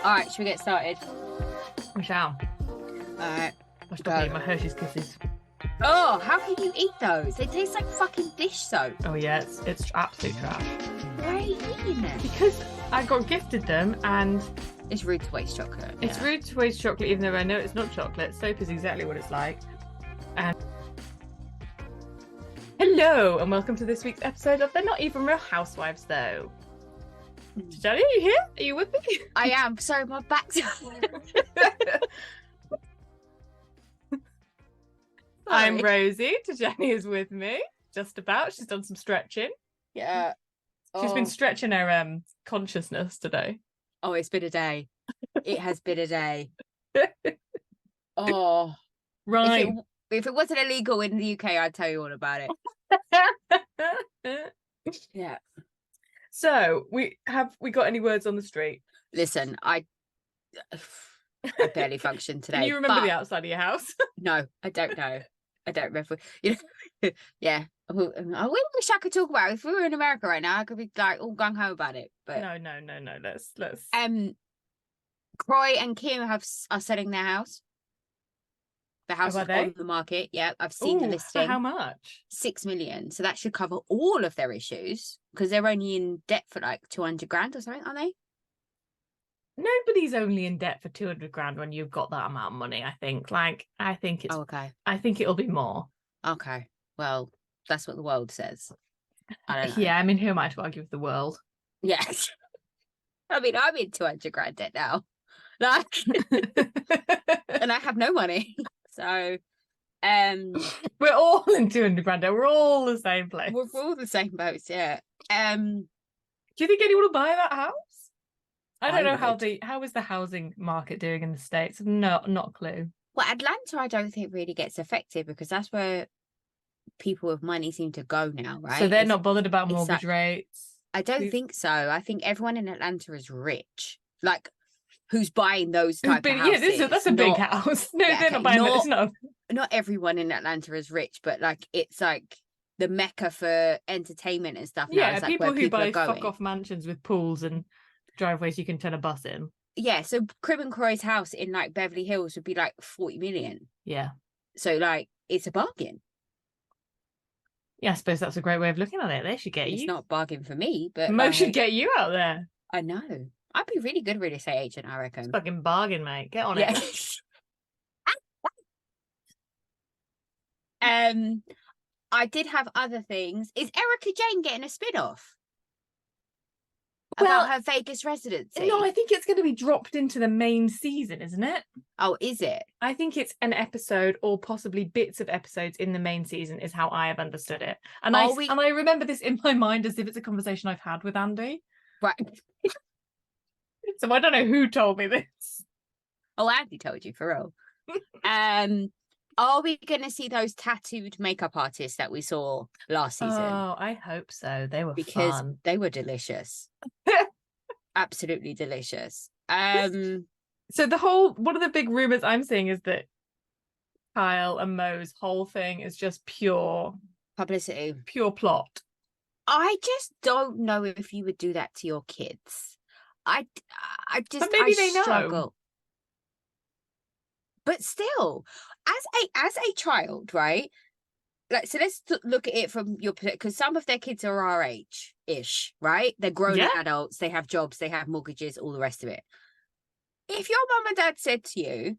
All right, should we get started? We shall. All right. I'll stop eating my Hershey's Kisses. Oh, how can you eat those? They taste like fucking dish soap. Oh yeah, it's absolute trash. Why are you eating them? Because I got gifted them and It's rude to waste chocolate. it's rude to waste chocolate even though I know it's not chocolate. Soap is exactly what it's like. And hello and welcome to this week's episode of They're Not Even Real Housewives though. Jenny, are you here? Are you with me? I am. Sorry, my back's... I'm Rosie. Jenny is with me. Just about. She's done some stretching. Yeah. She's been stretching her consciousness today. Oh, it's been a day. It has been a day. Oh. Right. If it wasn't illegal in the UK, I'd tell you all about it. Yeah. So, we got any words on the street? Listen, I barely functioned today. Can you remember the outside of your house? No, I don't know. I don't remember. You know, yeah. I wish I could talk about it. If we were in America right now, I could be like all gung ho about it. But no. Let's. Croy and Kim are selling their house. The house is on the market. Yeah, I've seen the listing. For how much? 6 million. So that should cover all of their issues because they're only in debt for like 200 grand or something, aren't they? Nobody's only in debt for 200 grand when you've got that amount of money. I think it's. Oh, okay. I think it'll be more. Okay. Well, that's what the world says. I don't know. Yeah, I mean, who am I to argue with the world? Yes. I mean, I'm in 200 grand debt now. Like, and I have no money. So, we're all in 200 grand debt. We're all the same place. We're all the same boats, yeah. Do you think anyone will buy that house? I don't know would. how is the housing market doing in the States? Not a clue. Well, Atlanta, I don't think really gets affected because that's where people with money seem to go now, right? So they're not bothered about mortgage rates? I don't think so. I think everyone in Atlanta is rich. Like, who's buying those type of houses? Yeah, that's a big house. No, yeah, they're not buying those. No. Not everyone in Atlanta is rich, but like it's like the mecca for entertainment and stuff. Yeah, now. It's people like who buy fuck off mansions with pools and driveways you can turn a bus in. Yeah, so Crib and Croy's house in like Beverly Hills would be like 40 million. Yeah. So like it's a bargain. Yeah, I suppose that's a great way of looking at it. They should get you. It's not a bargain for me, but most should get you out there. I know. I'd be really good real estate agent, I reckon. It's fucking bargain, mate. Get on it. I did have other things. Is Erica Jane getting a spin-off? About her Vegas residency? No, I think it's going to be dropped into the main season, isn't it? Oh, is it? I think it's an episode or possibly bits of episodes in the main season is how I have understood it. And I remember this in my mind as if it's a conversation I've had with Andy. Right. So I don't know who told me this. Oh, Andy told you, for real. Are we going to see those tattooed makeup artists that we saw last season? Oh, I hope so. They were fun. They were delicious. Absolutely delicious. So one of the big rumors I'm seeing is that Kyle and Mo's whole thing is just pure publicity, pure plot. I just don't know if you would do that to your kids. I just, but maybe they struggle. know. But still, as a child, right? Like, so let's look at it from your perspective, because some of their kids are our age-ish, right? They're grown adults, they have jobs, they have mortgages, all the rest of it. If your mum and dad said to you,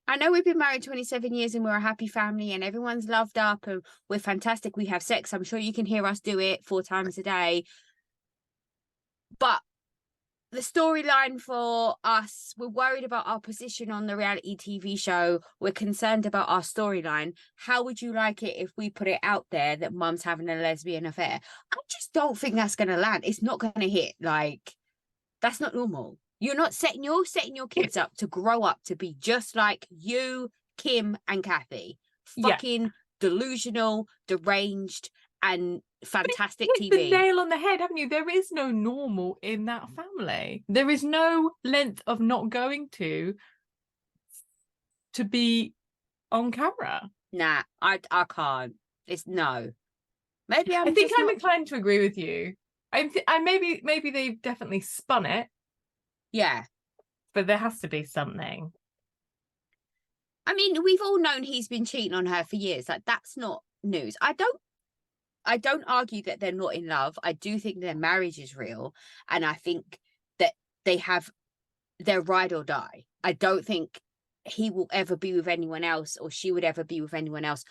I know we've been married 27 years and we're a happy family and everyone's loved up and we're fantastic, we have sex, I'm sure you can hear us do it 4 times a day. But the storyline for us, we're worried about our position on the reality TV show. We're concerned about our storyline. How would you like it if we put it out there that mum's having a lesbian affair? I just don't think that's going to land. It's not going to hit. Like, that's not normal. You're setting your kids up to grow up to be just like you, Kim and Kathy. Fucking delusional, deranged, and fantastic TV. The nail on the head, haven't you? There is no normal in that family. There is no length of not going to be on camera. Nah, I can't. It's no. Maybe I think I'm inclined to agree with you. I maybe they've definitely spun it Yeah. But there has to be something. I mean, we've all known he's been cheating on her for years. Like, that's not news. I don't argue that they're not in love. I do think their marriage is real. And I think that they have their ride or die. I don't think he will ever be with anyone else, or she would ever be with anyone else,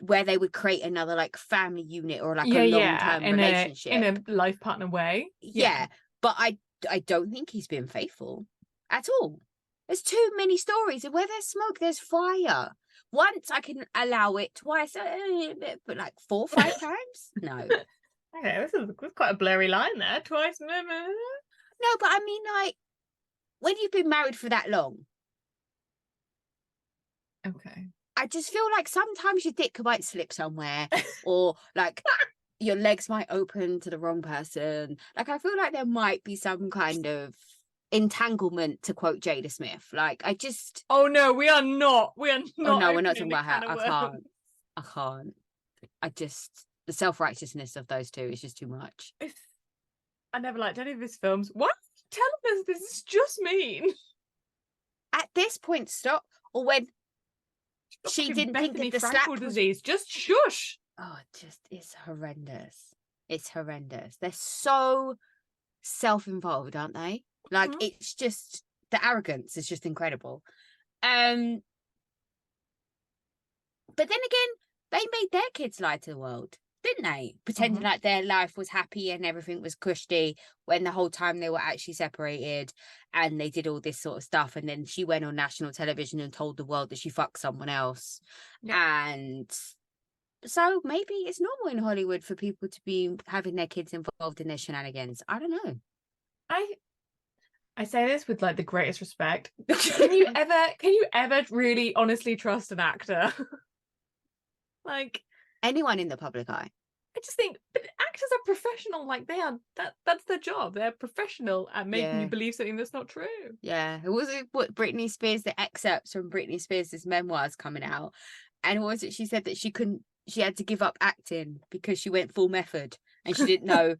where they would create another like family unit or like a long-term relationship in a life partner way. Yeah, but I don't think he's been faithful at all. There's too many stories, and where there's smoke, there's fire. Once I can allow it, twice, but like 4 or 5 times, no. Okay, this is quite a blurry line there. Twice, no. No, but I mean, like, when you've been married for that long, okay, I just feel like sometimes your dick might slip somewhere, or like your legs might open to the wrong person. Like, I feel like there might be some kind of entanglement, to quote Jada Smith. Like, I just... Oh no, we are not. Oh no, we're not talking about her. I can't. I just... The self-righteousness of those two is just too much. I never liked any of his films. What? Tell us this is just mean. At this point, stop. Or when she didn't Bethany think that the Frankel slap disease. Just shush. Oh, it's horrendous. It's horrendous. They're so self-involved, aren't they? Like, it's just, the arrogance is just incredible. But then again, they made their kids lie to the world, didn't they? Pretending like their life was happy and everything was cushy, when the whole time they were actually separated, and they did all this sort of stuff. And then she went on national television and told the world that she fucked someone else. Yeah. And so maybe it's normal in Hollywood for people to be having their kids involved in their shenanigans. I don't know. I say this with like the greatest respect. Can you ever really honestly trust an actor? Like, anyone in the public eye. I just think, but actors are professional. Like, they are, that's their job. They're professional at making you believe something that's not true. Yeah. It was what Britney Spears, the excerpts from Britney Spears' memoirs coming out. And what was it? She said that she had to give up acting because she went full method and she didn't know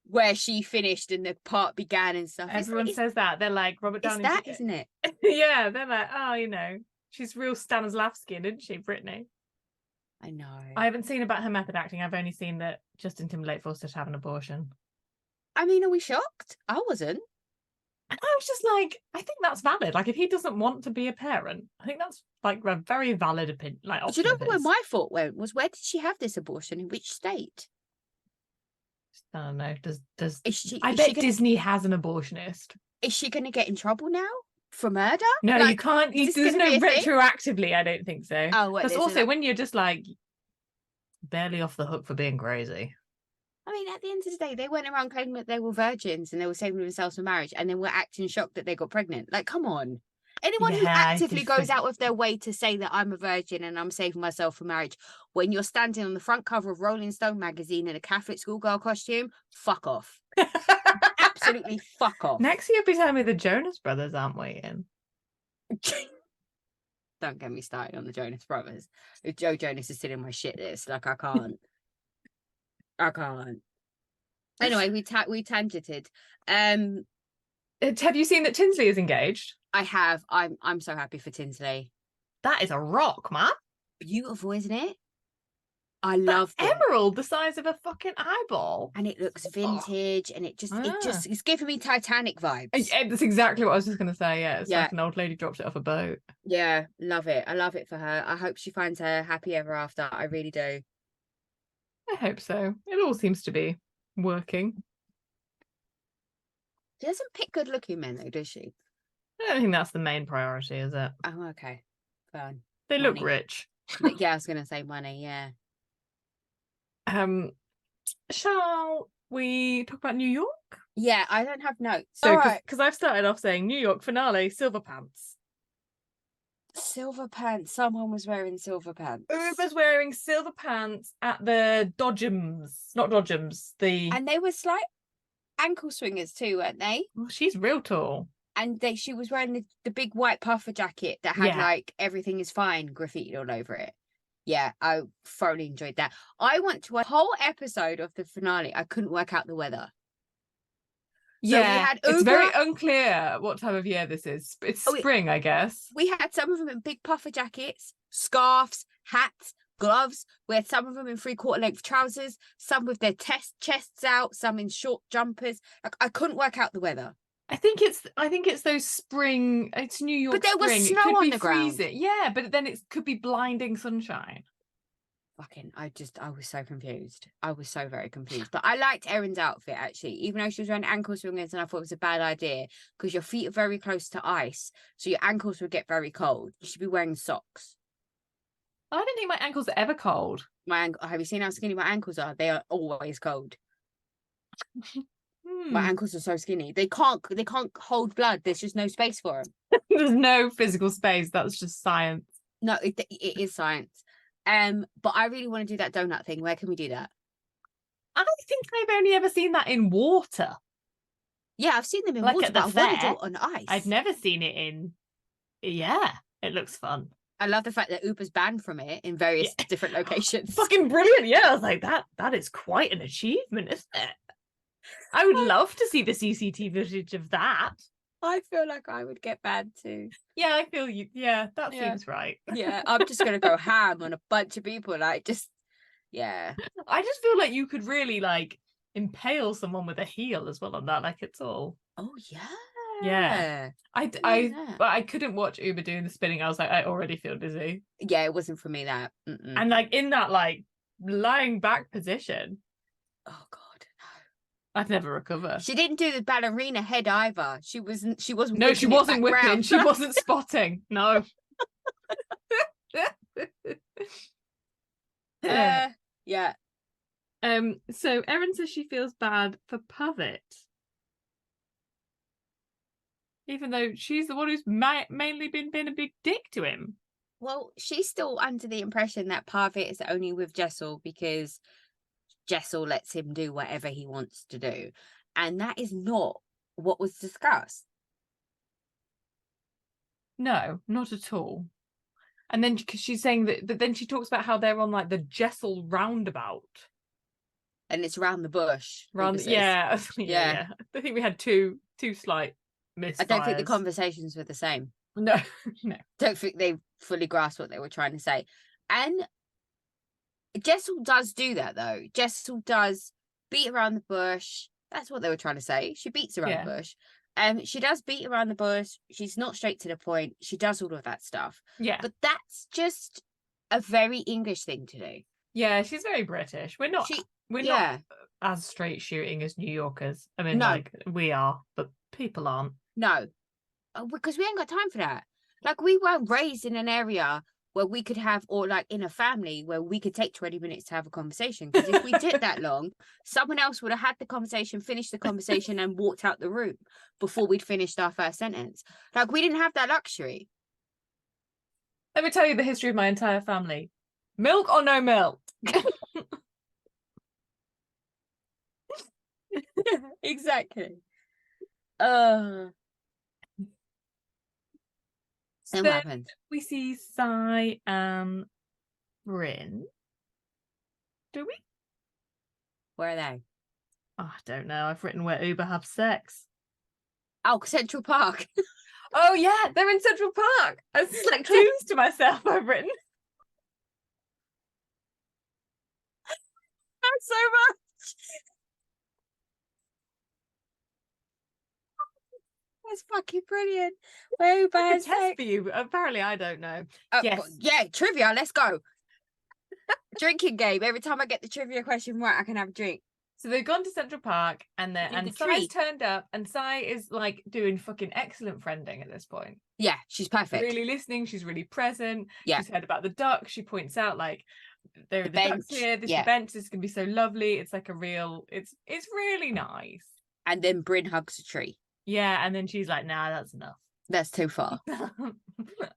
where she finished and the part began and stuff. Everyone says that. They're like, Robert Downey. It's that, isn't it? Yeah, they're like, oh, she's real Stanislavski, isn't she, Britney? I know. I haven't seen about her method acting. I've only seen that Justin Timberlake forced her to have an abortion. I mean, are we shocked? I wasn't. And I was just like, I think that's valid. Like, if he doesn't want to be a parent, I think that's like a very valid opinion. Like, do you know where my thought went? Was, where did she have this abortion? In which state? I don't know. I bet Disney has an abortionist. Is she going to get in trouble now for murder? No, like, you can't. There's no retroactively. I don't think so. Oh, because also when you're just like barely off the hook for being crazy. I mean, at the end of the day, they went around claiming that they were virgins and they were saving themselves for marriage, and then were acting shocked that they got pregnant. Like, come on. Anyone who actively goes out of their way to say that I'm a virgin and I'm saving myself for marriage, when you're standing on the front cover of Rolling Stone magazine in a Catholic schoolgirl costume, fuck off. Absolutely fuck off. Next you'll be telling me the Jonas Brothers aren't waiting. Don't get me started on the Jonas Brothers. If Joe Jonas is still in my shit list, like, I can't. I can't. Anyway, we tangented. Have you seen that Tinsley is engaged? I have. I'm so happy for Tinsley. That is a rock, man. Beautiful, isn't it? I love it. Emerald, the size of a fucking eyeball, and it looks vintage, and it's giving me Titanic vibes. That's exactly what I was just gonna say. Yeah, it's like an old lady dropped it off a boat. Yeah, love it. I love it for her. I hope she finds her happy ever after. I really do. I hope so. It all seems to be working. She doesn't pick good looking men though, does she? I don't think that's the main priority, is it? Oh, okay. Fine. They look rich. Yeah, I was gonna say money, yeah. Shall we talk about New York? Yeah, I don't have notes. So, because I've started off saying New York finale, silver pants. Silver pants. Someone was wearing silver pants. Uber's wearing silver pants at the not Dodgems. And they were slight ankle swingers too, weren't they? Well, she's real tall. And she was wearing the big white puffer jacket that had like "everything is fine" graffitied all over it. Yeah, I thoroughly enjoyed that. I went to a whole episode of the finale. I couldn't work out the weather. So we had Uber. It's very unclear what time of year this is. It's spring, I guess. We had some of them in big puffer jackets, scarves, hats, gloves. We had some of them in 3/4 length trousers, some with their chests out, some in short jumpers. Like, I couldn't work out the weather. I think it's those spring. It's New York, but there spring. was snow on the ground. Yeah, but then it could be blinding sunshine. I was so confused. I was so very confused. But I liked Erin's outfit, actually, even though she was wearing ankle swingers, and I thought it was a bad idea because your feet are very close to ice, so your ankles would get very cold. You should be wearing socks. I don't think my ankles are ever cold. Have you seen how skinny my ankles are? They are always cold. My ankles are so skinny. They can't hold blood. There's just no space for them. There's no physical space. That's just science. No, it is science. But I really want to do that donut thing. Where can we do that? I think I've only ever seen that in water. Yeah, I've seen them in like water, at the but fair. I want to do it on ice. I've never seen it in. Yeah, it looks fun. I love the fact that Uber's banned from it in various different locations. Fucking brilliant! Yeah, I was like, that is quite an achievement, isn't it? I would love to see the CCTV footage of that. I feel like I would get banned too. Yeah, I feel you. Yeah, that seems right. Yeah, I'm just gonna go ham on a bunch of people. Like, just I just feel like you could really like impale someone with a heel as well on that. Like, it's all. Oh yeah. Yeah. I couldn't watch Uber doing the spinning. I was like, I already feel dizzy. Yeah, it wasn't for me that. Mm-mm. And like in that like lying back position. Oh God. I'd never recover. She didn't do the ballerina head either. She wasn't. No, she wasn't whipping. She wasn't spotting. No. Yeah. So Erin says she feels bad for Pavitt, even though she's the one who's mainly been a big dick to him. Well, she's still under the impression that Pavitt is only with Jessel because Jessel lets him do whatever he wants to do, and that is not what was discussed. No, not at all. And then because she's saying that, but then she talks about how they're on like the Jessel roundabout, and it's around the bush. Yeah. I think we had two slight misfires. I don't think the conversations were the same. No. Don't think they fully grasped what they were trying to say, and Jessel does do that though. Jessel does beat around the bush. That's what they were trying to say. She beats around the bush. She does beat around the bush. She's not straight to the point. She does all of that stuff. Yeah. But that's just a very English thing to do. Yeah, she's very British. We're not not as straight shooting as New Yorkers. I mean, like we are, but people aren't. No. Because we ain't got time for that. Like, we weren't raised in an area where we could have, or like in a family where we could take 20 minutes to have a conversation. Because if we did that long, someone else would have had the conversation, finished the conversation, and walked out the room before we'd finished our first sentence. Like, we didn't have that luxury. Let me tell you the history of my entire family. Milk or no milk? Exactly. So what happened? We see Sai and Bryn. Do we? Where are they? Oh, I don't know. I've written where Uber have sex. Oh, Central Park. Oh yeah, they're in Central Park. I was like tunes to myself. I've written. Thanks so much. That's fucking brilliant. Where Uber test for you. Apparently, I don't know. Yes. Yeah, trivia. Let's go. Drinking game. Every time I get the trivia question right, I can have a drink. So they've gone to Central Park and Sai's turned up, and Sai is like doing fucking excellent friending at this point. Yeah, she's perfect. Really listening. She's really present. Yeah. She's heard about the ducks. She points out like there are the ducks here. This bench. This can be so lovely. It's like a real. It's really nice. And then Bryn hugs a tree. Yeah, and then she's like, "Nah, that's enough. That's too far.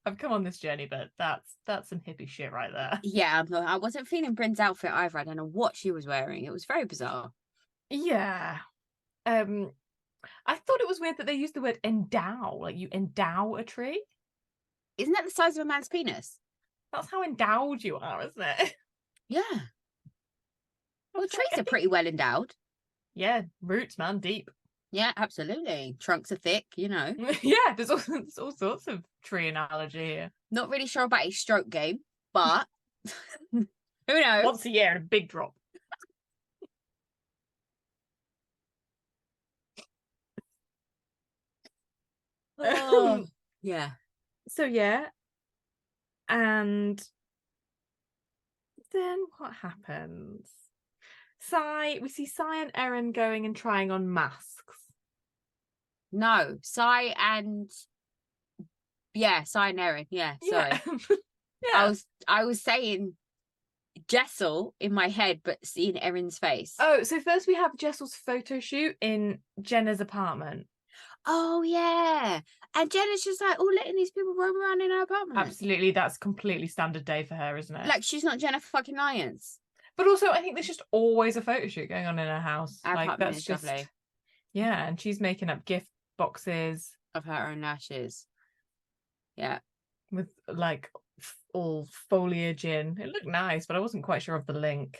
I've come on this journey, but that's some hippie shit right there." Yeah, I wasn't feeling Bryn's outfit either. I don't know what she was wearing. It was very bizarre. Yeah. I thought it was weird that they used the word endow, like you endow a tree. Isn't that the size of a man's penis? That's how endowed you are, isn't it? Yeah. Well, trees are pretty well endowed. Yeah, roots, man, deep. Yeah, absolutely. Trunks are thick, you know. Yeah, there's all sorts of tree analogy here. Not really sure about his stroke game, but who knows? Once a year, a big drop. Oh, yeah. So yeah, and then what happens? We see Sai and Erin going and trying on masks. No, Sai and Erin. Yeah, sorry. Yeah. I was saying Jessel in my head, but seeing Erin's face. Oh, so first we have Jessel's photo shoot in Jenna's apartment. Oh yeah. And Jenna's just like, oh, letting these people roam around in her apartment. Absolutely, that's completely standard day for her, isn't it? Like, she's not Jenna fucking Lyons. But also, I think there's just always a photo shoot going on in her house. Our like, apartment that's is just lovely. Yeah, and she's making up gift boxes of her own lashes. Yeah. With like all foliage in. It looked nice, but I wasn't quite sure of the link.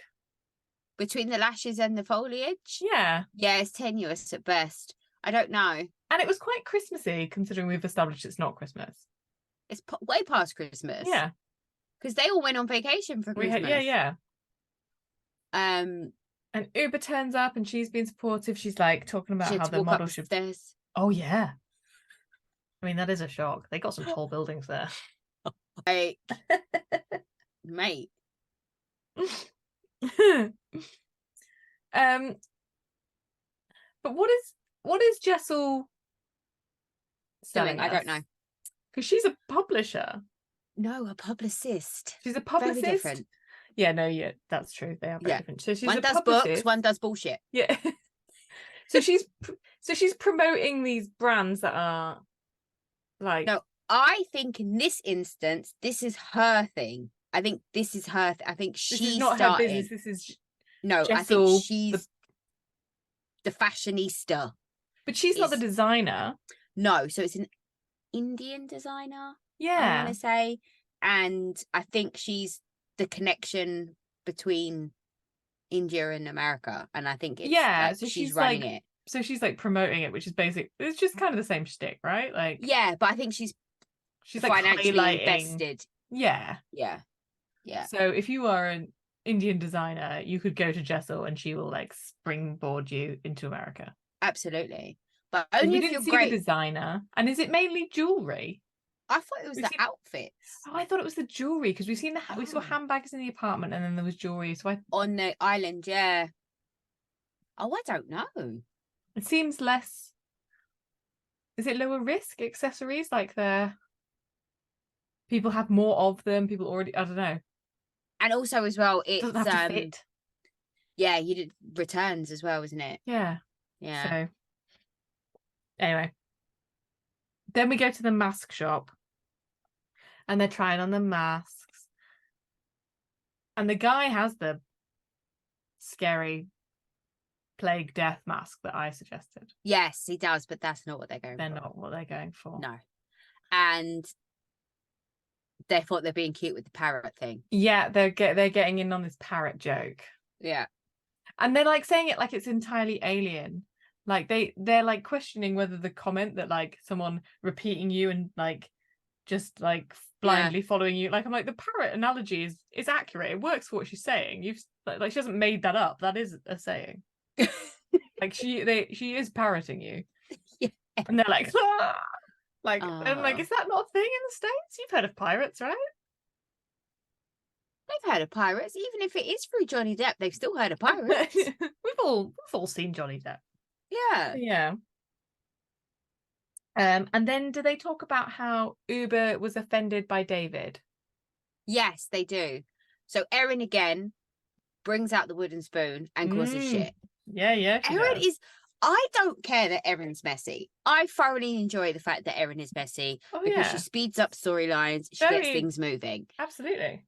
Between the lashes and the foliage? Yeah. Yeah, it's tenuous at best. I don't know. And it was quite Christmassy, considering we've established it's not Christmas. It's way past Christmas. Yeah. Because they all went on vacation for Christmas. Yeah. And Uber turns up and she's being supportive. She's like talking about how the model should. Oh yeah. I mean, that is a shock. They got some tall buildings there. Like, mate. But what is Jessel selling? I don't know. Because she's a publisher. No, a publicist. She's a publicist. Very different. Yeah, no, yeah, that's true. They are very different. So she's one does publicist. Books, one does bullshit. Yeah. So she's promoting these brands that are like. No, I think in this instance, this is her thing. I think this is her. I think she's not her business. This is Jessel, I think she's the fashionista. But she's not the designer. No, so it's an Indian designer. Yeah, I want to say, and I think she's the connection between India and America, and I think it's so she's running it. So she's like promoting it, which is basic. It's just kind of the same shtick, right? Like, yeah, but I think she's like financially invested. Yeah. So if you are an Indian designer, you could go to Jessel and she will like springboard you into America. Absolutely, but only if you're great. The designer. And is it mainly jewelry? I thought it was the outfits. Oh, I thought it was the jewelry because we've seen we saw handbags in the apartment and then there was jewelry. So on the island, yeah. Oh, I don't know. It seems less. Is it lower risk accessories? Like people have more of them. People already. I don't know. And also as well, it doesn't have to fit. Yeah, you did returns as well, isn't it? Yeah. So anyway, then we go to the mask shop. And they're trying on the masks. And the guy has the scary plague death mask that I suggested. Yes, he does, but that's not what they're going for. They're not what they're going for. No. And they thought they're being cute with the parrot thing. Yeah, they're getting in on this parrot joke. Yeah. And they're like saying it like it's entirely alien. Like they're like questioning whether the comment that like someone repeating you and like just like blindly following you, like I'm like the parrot analogy is accurate. It works for what she's saying. You've like she hasn't made that up. That is a saying. Like she is parroting you. Yeah. And they're like, ah! Like and like, is that not a thing in the States? You've heard of pirates, right? They've heard of pirates. Even if it is through Johnny Depp, they've still heard of pirates. We've all seen Johnny Depp. Yeah. And then do they talk about how Uber was offended by David? Yes, they do. So Erin again brings out the wooden spoon and causes shit. Yeah. Erin is. I don't care that Erin's messy. I thoroughly enjoy the fact that Erin is messy because she speeds up storylines. She gets things moving. Absolutely.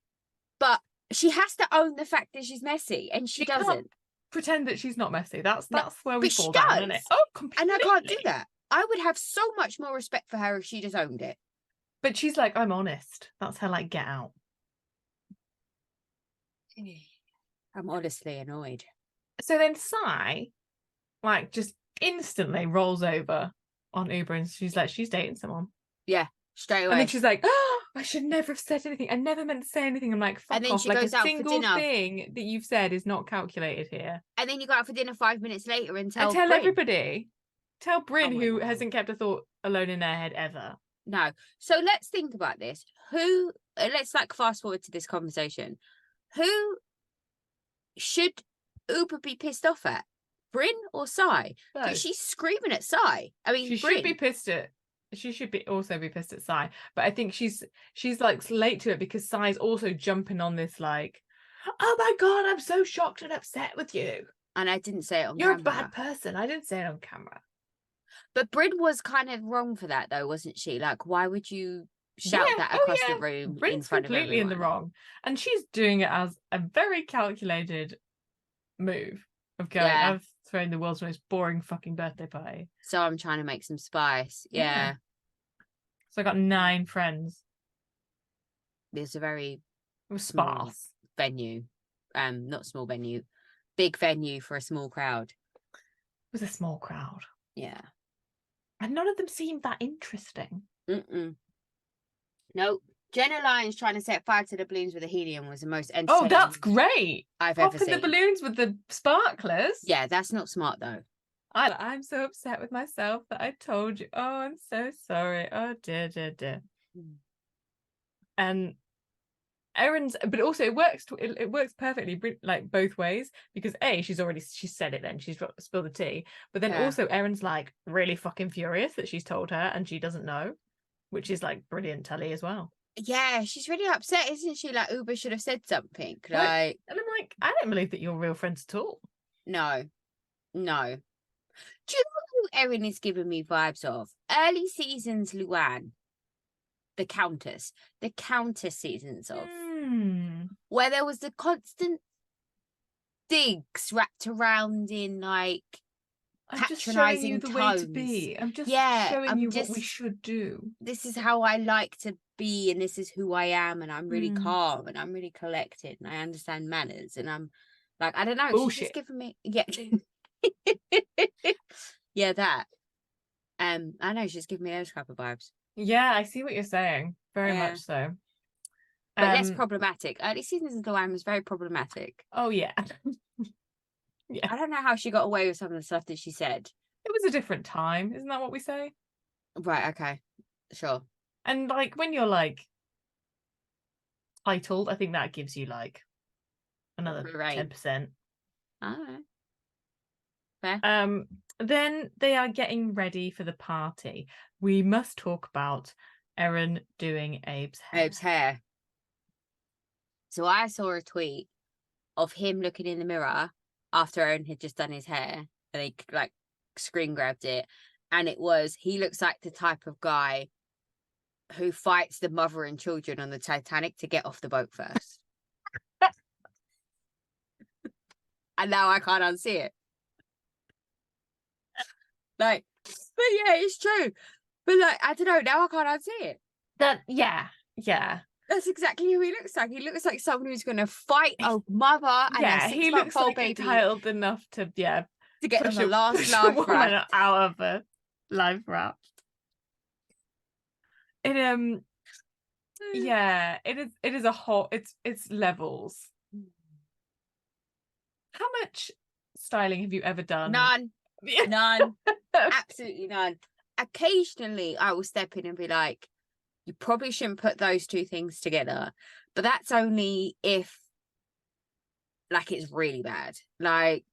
But she has to own the fact that she's messy, and she doesn't. Can't pretend that she's not messy. That's where we fall down, isn't it? Oh, completely. And I can't do that. I would have so much more respect for her if she just owned it. But she's like, I'm honest. That's her like get out. I'm honestly annoyed. So then Sai, like, just instantly rolls over on Uber and she's like, she's dating someone. Yeah, straight away. And then she's like, oh, I should never have said anything. I never meant to say anything. I'm like, fuck and then off. she Like, goes a out for single dinner. thing that you've said is not calculated here. And then you go out for dinner 5 minutes later and tell Bryn. everybody. Tell Bryn, Oh, who no. hasn't kept a thought alone in their head ever. No. So let's think about this. Let's like fast forward to this conversation. Who should Uber be pissed off at? Bryn or Sai? Because she's screaming at Sai. I mean, she should be pissed at. She should also be pissed at Sai, but I think she's like late to it because Sai's also jumping on this like, oh my god, I'm so shocked and upset with you. And I didn't say it on You're camera. You're a bad person. I didn't say it on camera. But Bryn was kind of wrong for that though, wasn't she? Like, why would you shout that across the room Bryn's in front of everyone? completely in the wrong, and she's doing it as a very calculated move of going, I've thrown the world's most boring fucking birthday party, so I'm trying to make some spice. Yeah. So I got 9 friends. It's a very sparse venue. Not small venue, big venue for a small crowd. It was a small crowd. Yeah. And none of them seemed that interesting. Nope. Jenna Lyons trying to set fire to the balloons with the helium was the most entertaining. Oh, that's great. I've ever seen. Popping the balloons with the sparklers. Yeah, that's not smart though. I'm so upset with myself that I told you. Oh, I'm so sorry. Oh, dear. And Erin's, but also it works perfectly, like both ways, because she's said it, then she's spilled the tea, but then also Erin's like really fucking furious that she's told her and she doesn't know, which is like brilliant telly as well. Yeah, she's really upset, isn't she? Like, Uber should have said something. Like, and I'm like, I don't believe that you're real friends at all. No. Do you know who Erin is giving me vibes of? Early seasons Luann. The Countess seasons of, where there was the constant digs wrapped around in like patronizing tones. Way to be. I'm just showing you what we should do. This is how I like to be, and this is who I am, and I'm really calm, and I'm really collected, and I understand manners, and I'm like, I don't know. Bullshit. She's just giving me that. I know she's giving me those type of vibes. Yeah, I see what you're saying. Very much so. But less problematic. Early seasons of Luann was very problematic. Oh, yeah. I don't know how she got away with some of the stuff that she said. It was a different time. Isn't that what we say? Right, okay. Sure. And like when you're like titled, I think that gives you like another 10%. All right. Fair. Then they are getting ready for the party. We must talk about Erin doing Abe's hair. So I saw a tweet of him looking in the mirror after Erin had just done his hair, and they like screen grabbed it, and it was, he looks like the type of guy who fights the mother and children on the Titanic to get off the boat first. And now I can't unsee it. Like, but yeah, it's true. But like, I don't know, now I can't unsee it. Yeah. That's exactly who he looks like. He looks like someone who's going to fight a mother and a 6-month-old baby. Entitled enough to get them the last life raft out of a life raft. It is a whole. It's levels. How much styling have you ever done? None. None. Absolutely none. Occasionally, I will step in and be like, you probably shouldn't put those two things together. But that's only if, like, it's really bad. Like,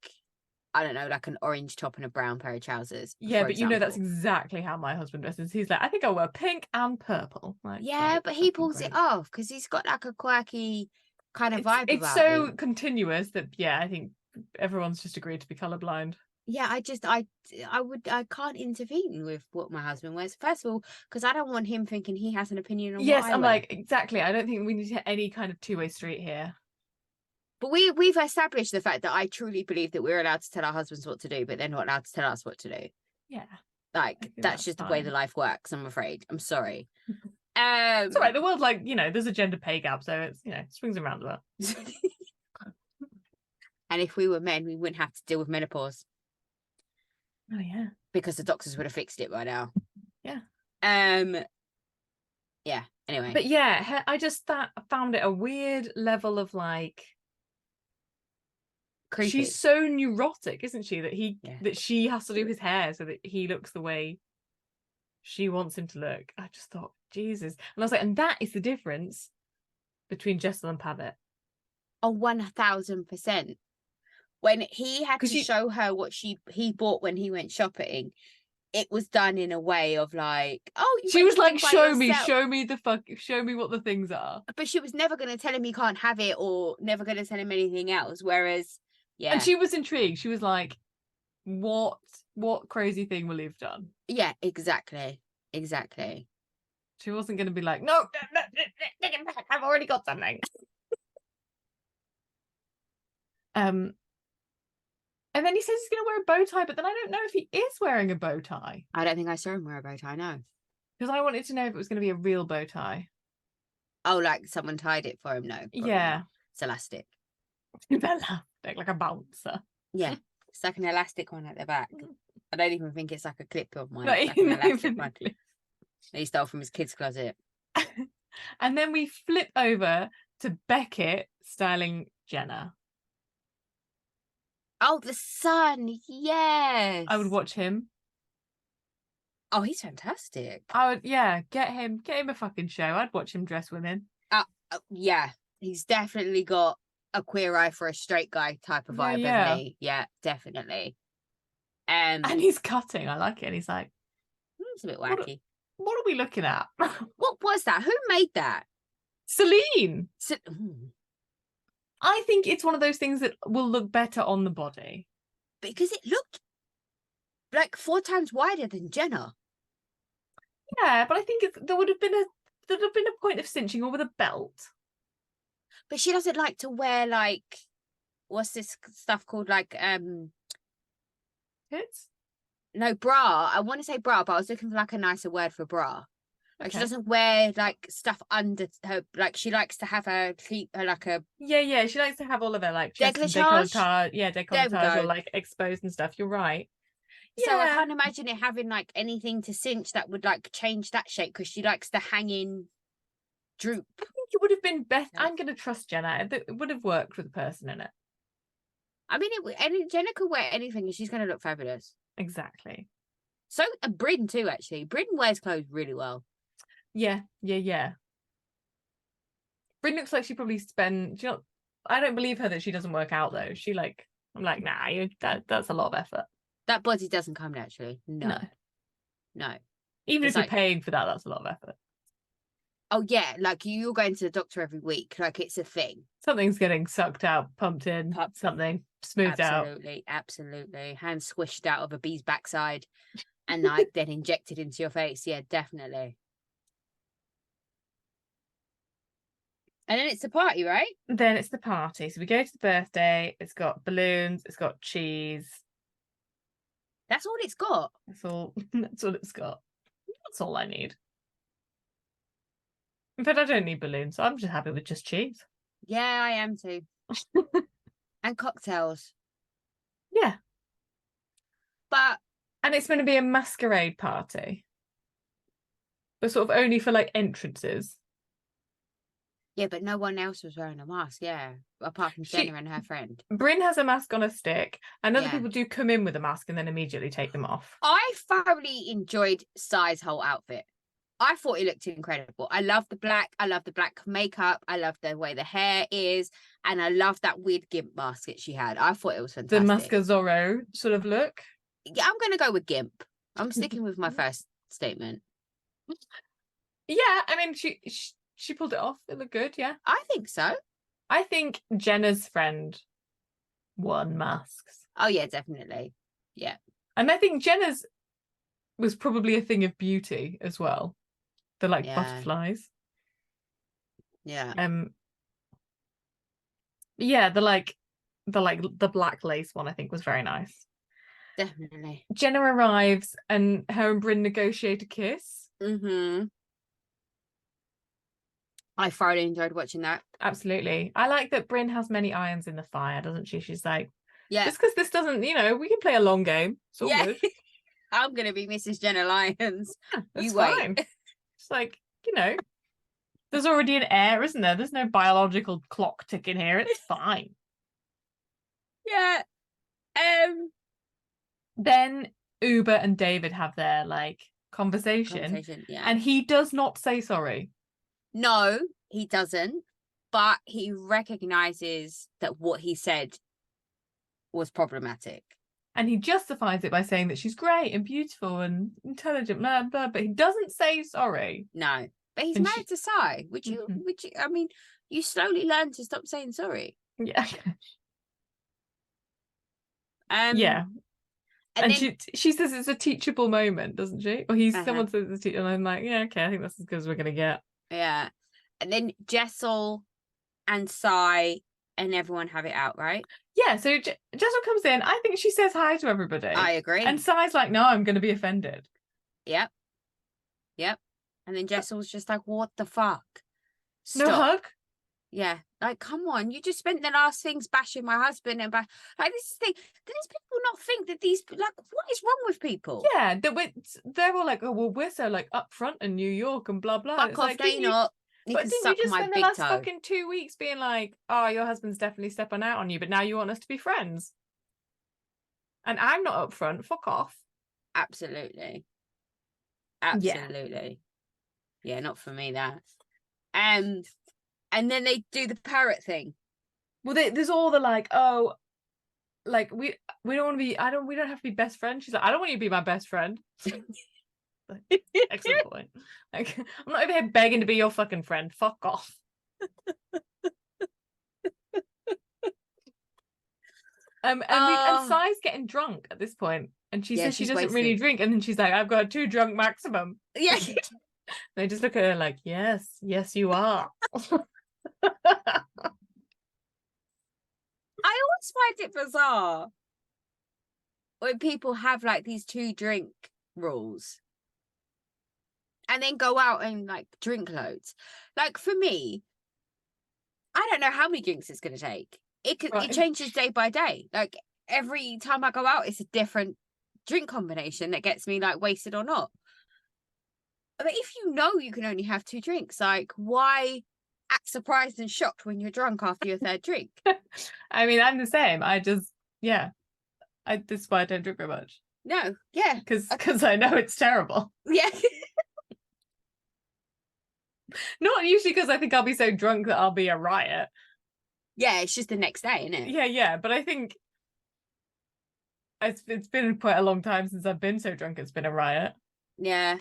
I don't know, like an orange top and a brown pair of trousers. Yeah, but example. That's exactly how my husband dresses. He's like, I think I'll wear pink and purple. Like, yeah, but he pulls it off because he's got like a quirky kind of vibe. It's so continuous that, yeah, I think everyone's just agreed to be colorblind. Yeah, I can't intervene with what my husband wears. First of all, because I don't want him thinking he has an opinion on what I wear. Like, exactly. I don't think we need to hit any kind of two-way street here. But we've established the fact that I truly believe that we're allowed to tell our husbands what to do, but they're not allowed to tell us what to do. Yeah. Like, that's just fine. The way the life works, I'm afraid. I'm sorry. It's all right. The world, like, there's a gender pay gap, so it's, swings and roundabouts. And if we were men, we wouldn't have to deal with menopause. Oh yeah. because the doctors would have fixed it by now. Yeah. Yeah. Anyway. But yeah, I just found it a weird level of like Creepy. She's so neurotic, isn't she? Yeah. That she has to do his hair so that he looks the way she wants him to look. I just thought, Jesus. And I was like, and that is the difference between Jessel and Pavitt. Oh, 1000%. When he had to show her what he bought when he went shopping, it was done in a way of like, oh, you she was like, show me what the things are. But she was never going to tell him he can't have it or never going to tell him anything else. Whereas, yeah. And she was intrigued. She was like, what crazy thing will he have done? Yeah, exactly. Exactly. She wasn't going to be like, no, take it back. I've already got something. And then he says he's going to wear a bow tie, but then I don't know if he is wearing a bow tie. I don't think I saw him wear a bow tie, no. Because I wanted to know if it was going to be a real bow tie. Oh, like someone tied it for him? No. Yeah. Not. It's elastic. Elastic, like a bouncer. Yeah. It's like an elastic one at the back. I don't even think it's like a clip of mine. Not it's like an elastic even one. He stole from his kid's closet. And then we flip over to Beckett styling Jenna. Oh, the son, yes. I would watch him. Oh, he's fantastic. I would, yeah, get him a fucking show. I'd watch him dress women. Yeah, he's definitely got a queer eye for a straight guy type of vibe, hasn't he? Yeah, definitely. And he's cutting. I like it. And he's like, it's a bit wacky. What are we looking at? What was that? Who made that? Celine. I think it's one of those things that will look better on the body. Because it looked like 4 times wider than Jenna. Yeah, but I think there would have been a point of cinching or with a belt. But she doesn't like to wear like, what's this stuff called? Like Tits? No, bra. I want to say bra, but I was looking for like a nicer word for bra. Like she doesn't wear like stuff under her. Like she likes to have her like a yeah. She likes to have all of her like chest and décolletage or like exposed and stuff. You're right. So I can't imagine it having like anything to cinch that would like change that shape because she likes the hanging droop. I think it would have been best. I'm going to trust Jenna. It would have worked with a person in it. I mean, Jenna could wear anything and she's going to look fabulous. Exactly. So Bryn too, actually. Bryn wears clothes really well. Yeah. Bryn looks like she probably I don't believe her that she doesn't work out though. I'm like, nah, that's a lot of effort. That body doesn't come naturally. No. Even if you're paying for that, that's a lot of effort. Oh yeah, like you're going to the doctor every week. Like it's a thing. Something's getting sucked out, pumped in, something smoothed out. Absolutely. Hands squished out of a bee's backside and like then injected into your face. Yeah, definitely. And then it's the party, right? Then it's the party. So we go to the birthday. It's got balloons. It's got cheese. That's all it's got. That's all it's got. That's all I need. In fact, I don't need balloons. I'm just happy with just cheese. Yeah, I am too. And cocktails. Yeah. And it's going to be a masquerade party. But sort of only for like entrances. Yeah, but no one else was wearing a mask, apart from Jenna and her friend. Bryn has a mask on a stick, and other people do come in with a mask and then immediately take them off. I thoroughly enjoyed Sai's whole outfit. I thought it looked incredible. I love the black. I love the black makeup. I love the way the hair is. And I love that weird gimp mask that she had. I thought it was fantastic. The Mask of Zorro sort of look. Yeah, I'm going to go with gimp. I'm sticking with my first statement. Yeah, I mean, she pulled it off. It looked good, yeah. I think so. I think Jenna's friend won masks. Oh, yeah, definitely. Yeah. And I think Jenna's was probably a thing of beauty as well. The butterflies. Yeah. Yeah, the black lace one I think was very nice. Definitely. Jenna arrives and her and Bryn negotiate a kiss. Mm-hmm. I thoroughly enjoyed watching that. Absolutely. I like that Bryn has many irons in the fire, doesn't she? She's like, Yeah. Just because this doesn't, we can play a long game. It's all good. I'm gonna be Mrs. Jenna Lyons. It's You wait. fine. It's like, there's already an heir, isn't there? There's no biological clock ticking here. It's fine. Yeah. Then Uber and David have their conversation. Yeah. And he does not say sorry. No, he doesn't. But he recognizes that what he said was problematic. And he justifies it by saying that she's great and beautiful and intelligent, blah, blah, but he doesn't say sorry. No. But he's married to Sai, which I mean, you slowly learn to stop saying sorry. Yeah. Yeah. And then, she says it's a teachable moment, doesn't she? Or someone says it's a teacher, and I'm like, yeah, okay, I think that's as good as we're gonna get. Yeah. And then Jessel and Sai and everyone have it out, right? Yeah, so Jessel comes in. I think she says hi to everybody. I agree. And Sai's like, no, I'm going to be offended. Yep. And then Jessel's just like, what the fuck? Stop. No hug? Yeah. Like, come on. You just spent the last things bashing my husband and like, this is the thing. Do these people not think that what is wrong with people? Yeah, they're all like, oh, well, we're so upfront in New York and blah, blah. Fuck off, they not. But didn't you just spend the last fucking 2 weeks being like, oh, your husband's definitely stepping out on you, but now you want us to be friends? And I'm not upfront. Fuck off. Absolutely. Yeah, not for me, that. And then they do the parrot thing. Well, there's all the we don't want to be, we don't have to be best friends. She's like, I don't want you to be my best friend. Excellent point. I'm not over here begging to be your fucking friend. Fuck off. And Sai's getting drunk at this point, and she says she doesn't really drink, and then she's like, I've got a 2 drunk maximum. Yeah. They just look at her like, yes, you are. I always find it bizarre when people have these 2 drink rules and then go out and drink loads. For me, I don't know how many drinks it's going to take. It changes day by day. Every time I go out, it's a different drink combination that gets me wasted or not. But if you know you can only have 2 drinks, why act surprised and shocked when you're drunk after your 3rd drink? I mean, I'm the same. This is why I don't drink very much. No, yeah. Because I know it's terrible. Yeah. Not usually because I think I'll be so drunk that I'll be a riot. Yeah, it's just the next day, isn't it? Yeah. But I think it's been quite a long time since I've been so drunk it's been a riot. Yeah.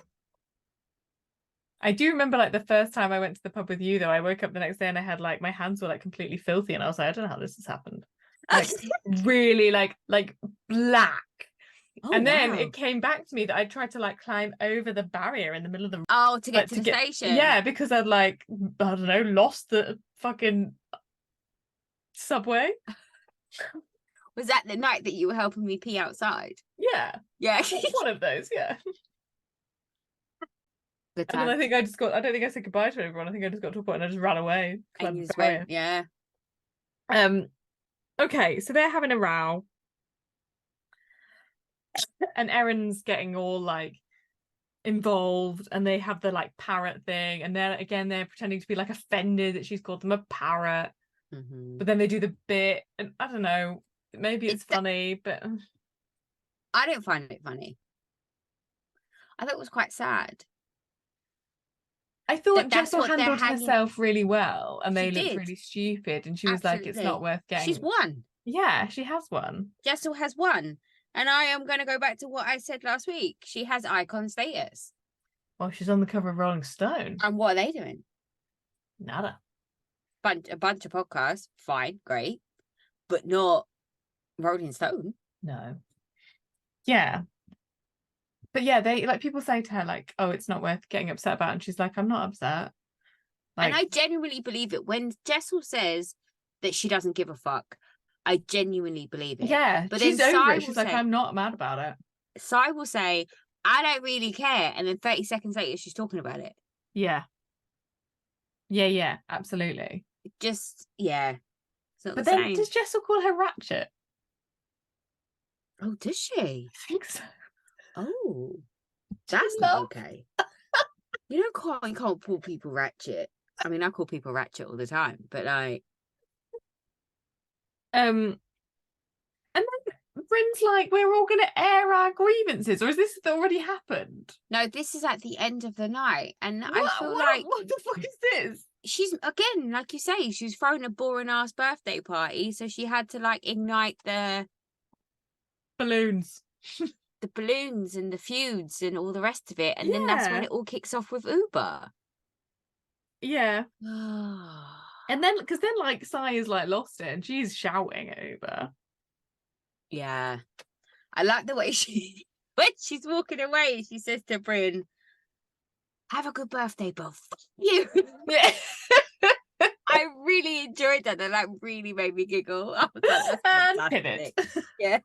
I do remember the first time I went to the pub with you, though. I woke up the next day and I had my hands were completely filthy, and I was like, I don't know how this has happened. Really black. Oh, and then it came back to me that I tried to climb over the barrier in the middle of the to get to the station. Yeah, because I'd I don't know, lost the fucking subway. Was that the night that you were helping me pee outside? Yeah. One of those, yeah. Good time. And then I don't think I said goodbye to everyone. I think I just got to a point and I just ran away. And you just went, yeah. Okay, so they're having a row. And Erin's getting all involved, and they have the parrot thing, and they're pretending to be offended that she's called them a parrot. Mm-hmm. But then they do the bit, and I don't know, maybe it's funny, but I don't find it funny. I thought it was quite sad. I thought Jessel handled herself really well, and they looked really stupid, and she was like, it's not worth getting. She's won. Yeah, she has won. Jessel has won. And I am going to go back to what I said last week. She has icon status. Well, she's on the cover of Rolling Stone. And what are they doing? Nada. A bunch of podcasts. Fine, great. But not Rolling Stone. No. Yeah. But yeah, they people say to her oh, it's not worth getting upset about, and she's like, I'm not upset. And I genuinely believe it when Jessel says that she doesn't give a fuck. I genuinely believe it. Yeah, but she's over it. She's like, I'm not mad about it. Sai will say, I don't really care, and then 30 seconds later she's talking about it. Yeah, absolutely. Just, yeah. But then does Jessel call her ratchet? Oh, does she? I think so. Oh, Do you that's not love? okay. You can't call people ratchet. I mean, I call people ratchet all the time, but like, And then Bryn's like, we're all going to air our grievances, or is this already happened? no, this is at the end of the night, and I What? feel What? like What the fuck is this? she's again, like you say, she's thrown a boring ass birthday party, so she had to like ignite Balloons. the balloons and the feuds and all the rest of it, and then that's when Yeah. it all kicks off with Uber. Yeah. And then, because then, like, Sai is like lost it and she's shouting at Uber. Yeah, I like the way when she's walking away, she says to Bryn, "Have a good birthday, but fuck you." Yeah. I really enjoyed that. That really made me giggle. I was like, And that's pin it. fantastic. Yeah.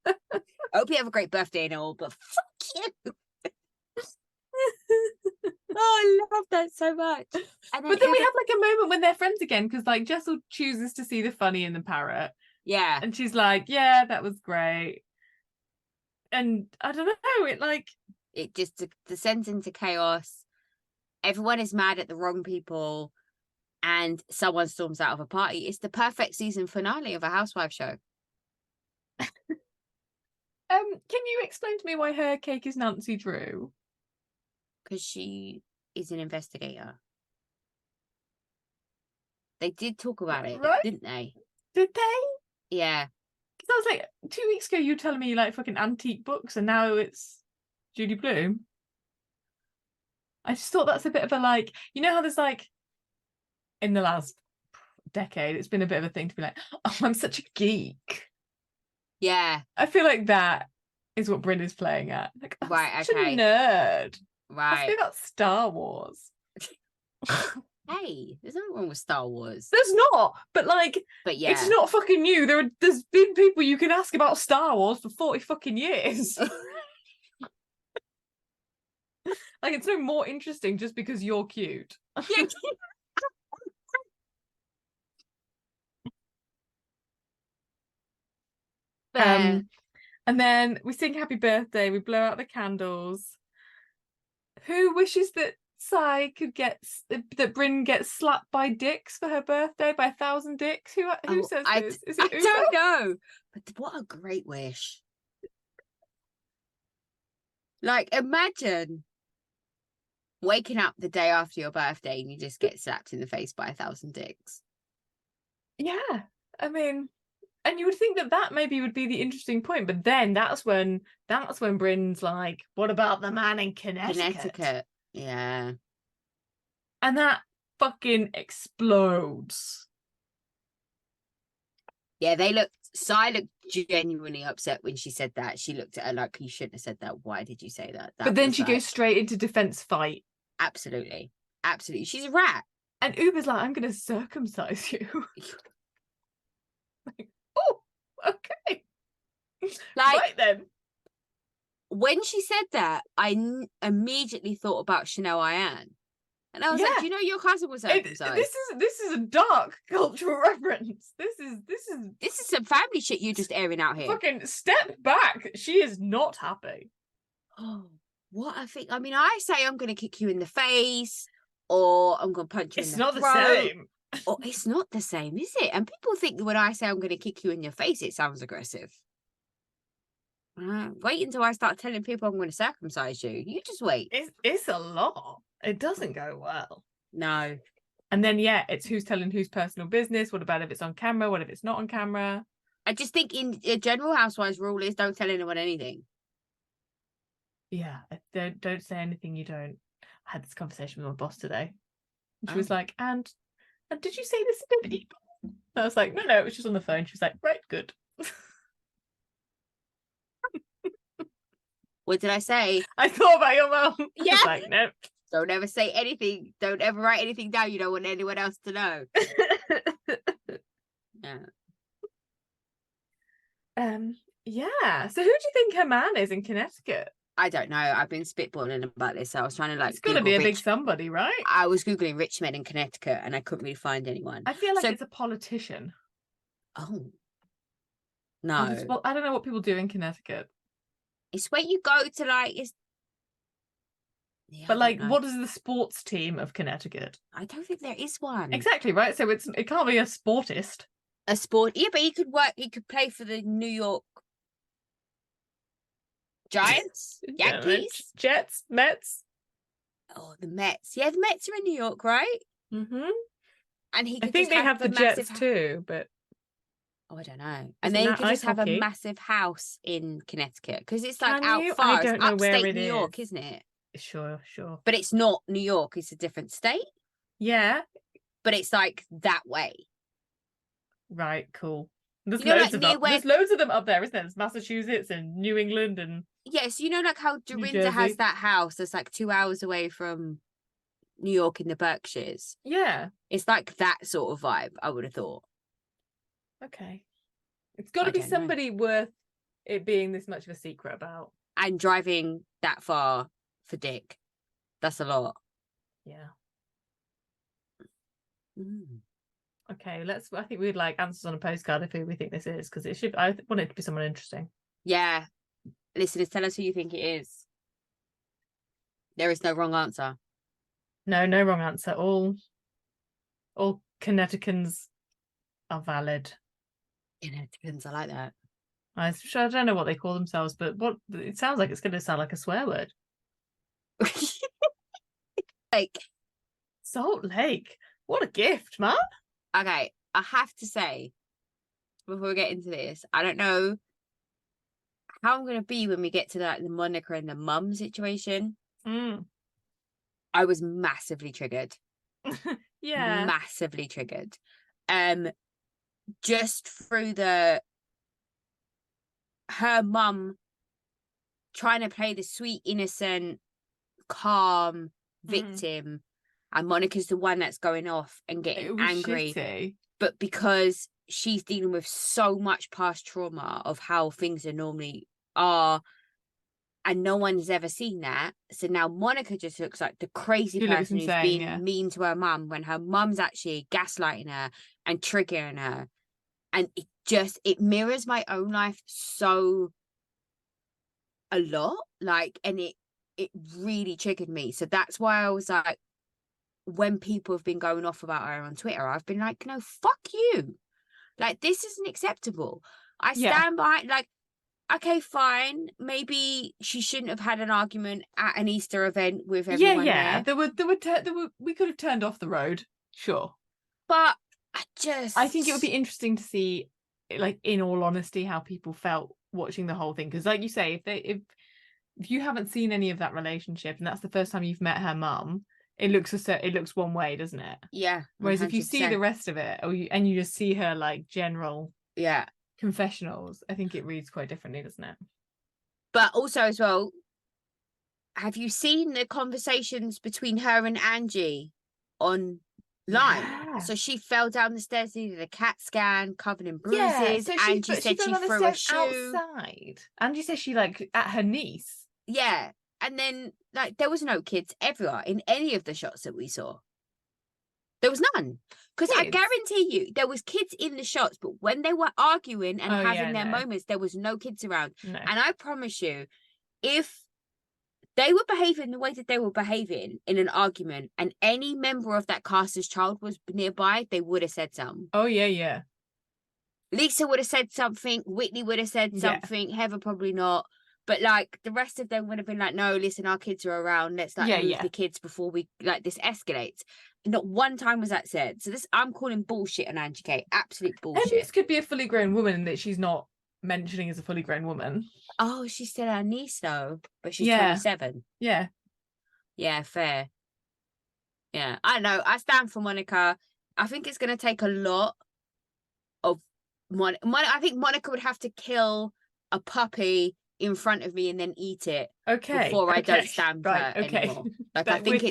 I hope you have a great birthday and all, but fuck you. Oh, I love that so much. And But then we Uber, have like a moment when they're friends again, because like Jessel chooses to see the funny in the parrot. yeah, And she's like, yeah, that was great. And I don't know, it like, it just descends into chaos. Everyone is mad at the wrong people, and someone storms out of a party. It's the perfect season finale of a housewife show. can you explain to me why her cake is Nancy Drew? Because she is an investigator. They did talk about it, Right? didn't they? Did they? Yeah. Because I was like, 2 weeks ago you were telling me you like fucking antique books, and now it's Judy Blume. I just thought that's a bit of a like, you know how there's like, in the last decade, it's been a bit of a thing to be like, oh, I'm such a geek. Yeah. I feel like that is what Bryn is playing at. Like, I'm Right. such Okay. a nerd. Ask me Right. about Star Wars. Hey, there's nothing wrong with Star Wars. There's not, but like, But yeah. it's not fucking new. There's been people you can ask about Star Wars for 40 fucking years. Like, it's no more interesting just because you're cute. Fair. And then we sing happy birthday, we blow out the candles. Who wishes that Sai could that Bryn gets slapped by dicks for her birthday, by 1,000 dicks? Who says this? Is it I Uber? don't know. But what a great wish. Like, imagine waking up the day after your birthday and you just get slapped in the face by 1,000 dicks. Yeah. I mean, and you would think that maybe would be the interesting point, but then that's when Bryn's like, what about the man in Connecticut? Yeah. And that fucking explodes. Yeah, Sai looked genuinely upset when she said that. She looked at her like, you shouldn't have said that. Why did you say that? But then she goes straight into defense fight. Absolutely. Absolutely. She's a rat. And Uber's like, I'm going to circumcise you. Like, oh, okay. Like, right then. When she said that, I immediately thought about Chanel Ayan. And I was like, do you know your cousin was circumcised? This is a dark cultural reference. This is some family shit you're just airing out here. Fucking step back. She is not happy. Oh, what I think. I mean, I say I'm going to kick you in the face, or I'm going to punch you in the throat. It's not the same. Or it's not the same, is it? And people think that when I say I'm going to kick you in your face, it sounds aggressive. Wait until I start telling people I'm going to circumcise you. You just wait. It's a lot. It doesn't go well. No. And then, yeah, it's who's telling whose personal business. What about if it's on camera? What if it's not on camera? I just think in a general housewives rule is don't tell anyone anything. Yeah, don't say anything you don't. I had this conversation with my boss today. And she was like, and did you say this to people? And I was like, no, it was just on the phone. She was like, right, good. What did I say? I thought about your mum. Yeah. I was like, no. Don't ever say anything. Don't ever write anything down you don't want anyone else to know. Yeah. Yeah. So who do you think her man is in Connecticut? I don't know. I've been spitballing about this. So I was trying to like. It's got to be a big somebody, right? I was Googling rich men in Connecticut and I couldn't really find anyone. I feel like it's a politician. Oh. No. Well, I don't know what people do in Connecticut. It's where you go to like But like, what is the sports team of Connecticut? I don't think there is one. Exactly, right? So it can't be a sportist. A sport. Yeah, but he could play for the New York Giants, Yankees, Jets, Mets. Oh, the Mets. Yeah, the Mets are in New York, right? Mm-hmm. And he could I think just they have have the Jets too, but oh, I don't know. And isn't then he that could just ice have a hockey? massive house in Connecticut because it's like Can out you? I far. It's don't know where upstate it New York, is. isn't it? Sure. But it's not New York. It's a different state. Yeah. But it's like that way. Right. Cool. There's You know, loads like of near them. where There's loads of them up there, isn't there? There's Massachusetts and New England and yes, you know, like how New Dorinda has Jersey. that house that's like 2 hours away from New York in the Berkshires. Yeah. It's like that sort of vibe, I would have thought. Okay. It's got to I be don't know. somebody worth it being this much of a secret about. And driving that far for Dick. That's a lot. Yeah. Mm. Okay, I think we'd like answers on a postcard of who we think this is, because I want it to be someone interesting. Yeah. Listeners, tell us who you think it is. There is no wrong answer. No wrong answer. All Connecticutans are valid. Connecticutans, I like that. I don't know what they call themselves, but what it sounds like it's going to sound like a swear word. Like Salt Lake. What a gift, man. okay, I have to say, before we get into this, I don't know how I'm gonna be when we get to the Monica and the mum situation. I was massively triggered. Yeah. Massively triggered. Just through her mum trying to play the sweet, innocent, calm victim, and Monica's the one that's going off and getting angry. Shitty. But because she's dealing with so much past trauma of how things are normally are, and no one's ever seen that. So now Monica just looks like the crazy person who's being mean to her mum when her mum's actually gaslighting her and triggering her. And it mirrors my own life so a lot. Like, and it really triggered me. So that's why I was like, when people have been going off about her on Twitter, I've been like, no, fuck you. Like, this isn't acceptable. I stand by, like, okay, fine. Maybe she shouldn't have had an argument at an Easter event with everyone there. We could have turned off the road, sure. But I think it would be interesting to see, like, in all honesty, how people felt watching the whole thing. Because, like you say, if you haven't seen any of that relationship and that's the first time you've met her mum, it looks one way, doesn't it? Yeah. 100%. Whereas if you see the rest of it, and you just see her like general confessionals, I think it reads quite differently, doesn't it? But also as well, have you seen the conversations between her and Angie online? Yeah. So she fell down the stairs, needed a CAT scan, covered in bruises. Yeah, so Angie said she threw a shoe outside. Angie said she like at her niece. Yeah. And then like there was no kids everywhere in any of the shots that we saw. There was none. Because I guarantee you there was kids in the shots, but when they were arguing and having their moments, there was no kids around. No. And I promise you, if they were behaving the way that they were behaving in an argument and any member of that cast's child was nearby, they would have said something. Oh, yeah. Lisa would have said something. Whitney would have said something. Heather probably not. But like the rest of them would have been like, no, listen, our kids are around. Let's like move the kids before we like this escalates. Not one time was that said. So I'm calling bullshit on Angie Kate. Absolute bullshit. And this could be a fully grown woman that she's not mentioning as a fully grown woman. Oh, she's still our niece though, but she's 27. Yeah. Yeah, fair. Yeah, I know. I stand for Monica. I think it's going to take a lot of I think Monica would have to kill a puppy in front of me and then eat it before I don't stand for her anymore. Like I think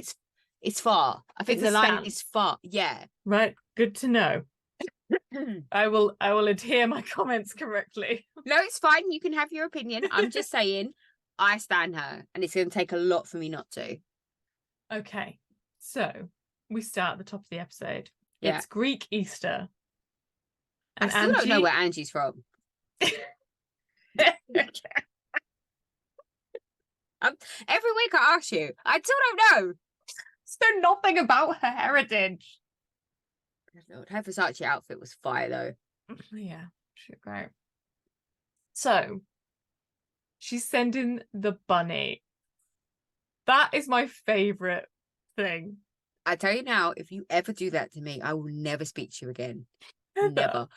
it's far. I think the line is far. Yeah. Right. Good to know. I will adhere my comments correctly. No, it's fine. You can have your opinion. I'm just saying I stand her and it's going to take a lot for me not to. Okay. So we start at the top of the episode. Yeah. It's Greek Easter. And I still don't know where Angie's from. Every week I ask you. I still don't know. So nothing about her heritage. Lord, her Versace outfit was fire though. Yeah, shit, great. So she's sending the bunny. That is my favorite thing. I tell you now, if you ever do that to me, I will never speak to you again. Heather. Never.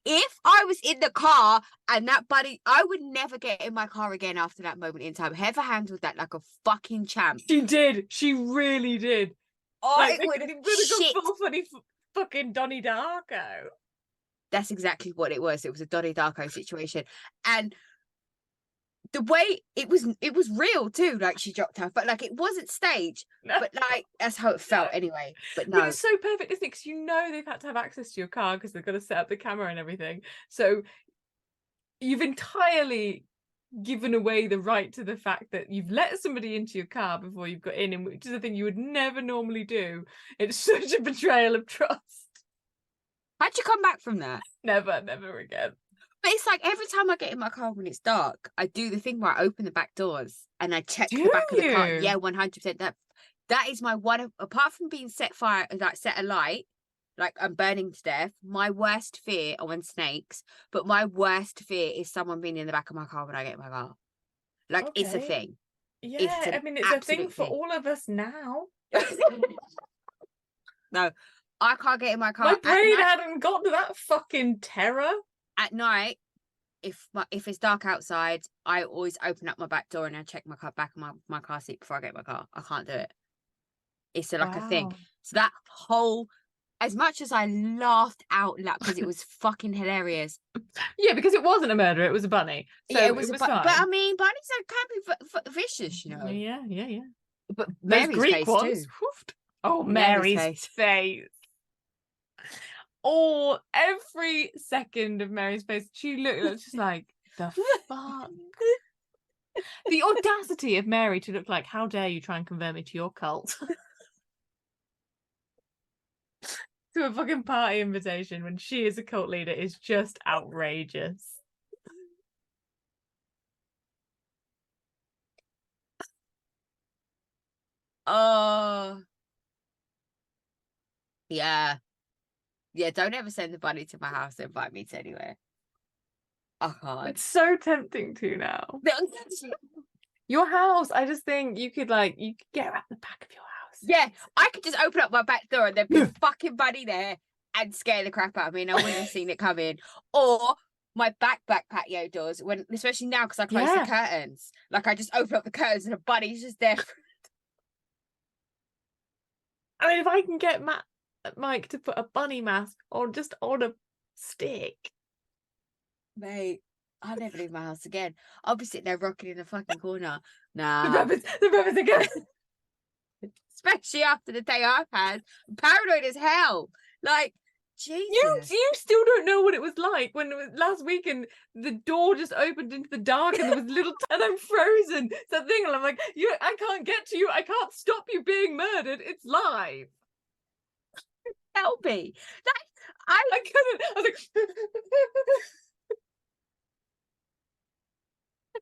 If I was in the car and that bunny, I would never get in my car again after that moment in time. Heather handled that like a fucking champ. She did. She really did. I Like, would have shit. gone full funny fucking Donnie Darko. That's exactly what it was. It was a Donnie Darko situation. And the way it was real too. Like she dropped her, but like it wasn't staged. No. But like that's how it felt anyway. But no. But it's so perfect, isn't it? Because you know they've had to have access to your car because they've got to set up the camera and everything. So you've entirely given away the right to the fact that you've let somebody into your car before you've got in, which is a thing you would never normally do. It's such a betrayal of trust. How'd you come back from that? Never again. But it's like every time I get in my car when it's dark, I do the thing where I open the back doors and I check the back of the car. Yeah, 100%. That is my one. Apart from being set alight, like I'm burning to death. My worst fear are when snakes. But my worst fear is someone being in the back of my car when I get in my car. Like it's a thing. Yeah, I mean it's a thing for all of us now. No, I can't get in my car. My brain hadn't got to that fucking terror. At night, if it's dark outside, I always open up my back door and I check my back of my car seat before I get in my car. I can't do it. It's like a thing. So that whole, as much as I laughed out loud because it was fucking hilarious. Yeah, because it wasn't a murder; it was a bunny. So yeah, it was fine. But I mean, bunnies can be vicious, you know. Yeah. But Those Mary's Greek face ones. too. Oh, Mary's face. Or every second of Mary's face, she looked just like, the fuck? The audacity of Mary to look like, how dare you try and convert me to your cult? To a fucking party invitation when she is a cult leader is just outrageous. Oh. Yeah. Yeah, don't ever send the bunny to my house and invite me to anywhere. I can't. It's so tempting to now. Your house, I just think you could get around the back of your house. Yeah, I could just open up my back door and there'd be a fucking bunny there and scare the crap out of me and I wouldn't have seen it coming. Or my back patio doors, especially now because I close the curtains. Like I just open up the curtains and a bunny's just there. I mean, if I can get Mike to put a bunny mask on just on a stick. Mate, I'll never leave my house again. I'll be sitting there rocking in the fucking corner. Nah. The rabbits again. Especially after the day I've had. I'm paranoid as hell. Like, Jesus. You still don't know what it was like when it was last week and the door just opened into the dark and there was little and I'm frozen. It's that thing and I'm like, I can't get to you. I can't stop you being murdered. It's live. Help me. I couldn't. I was like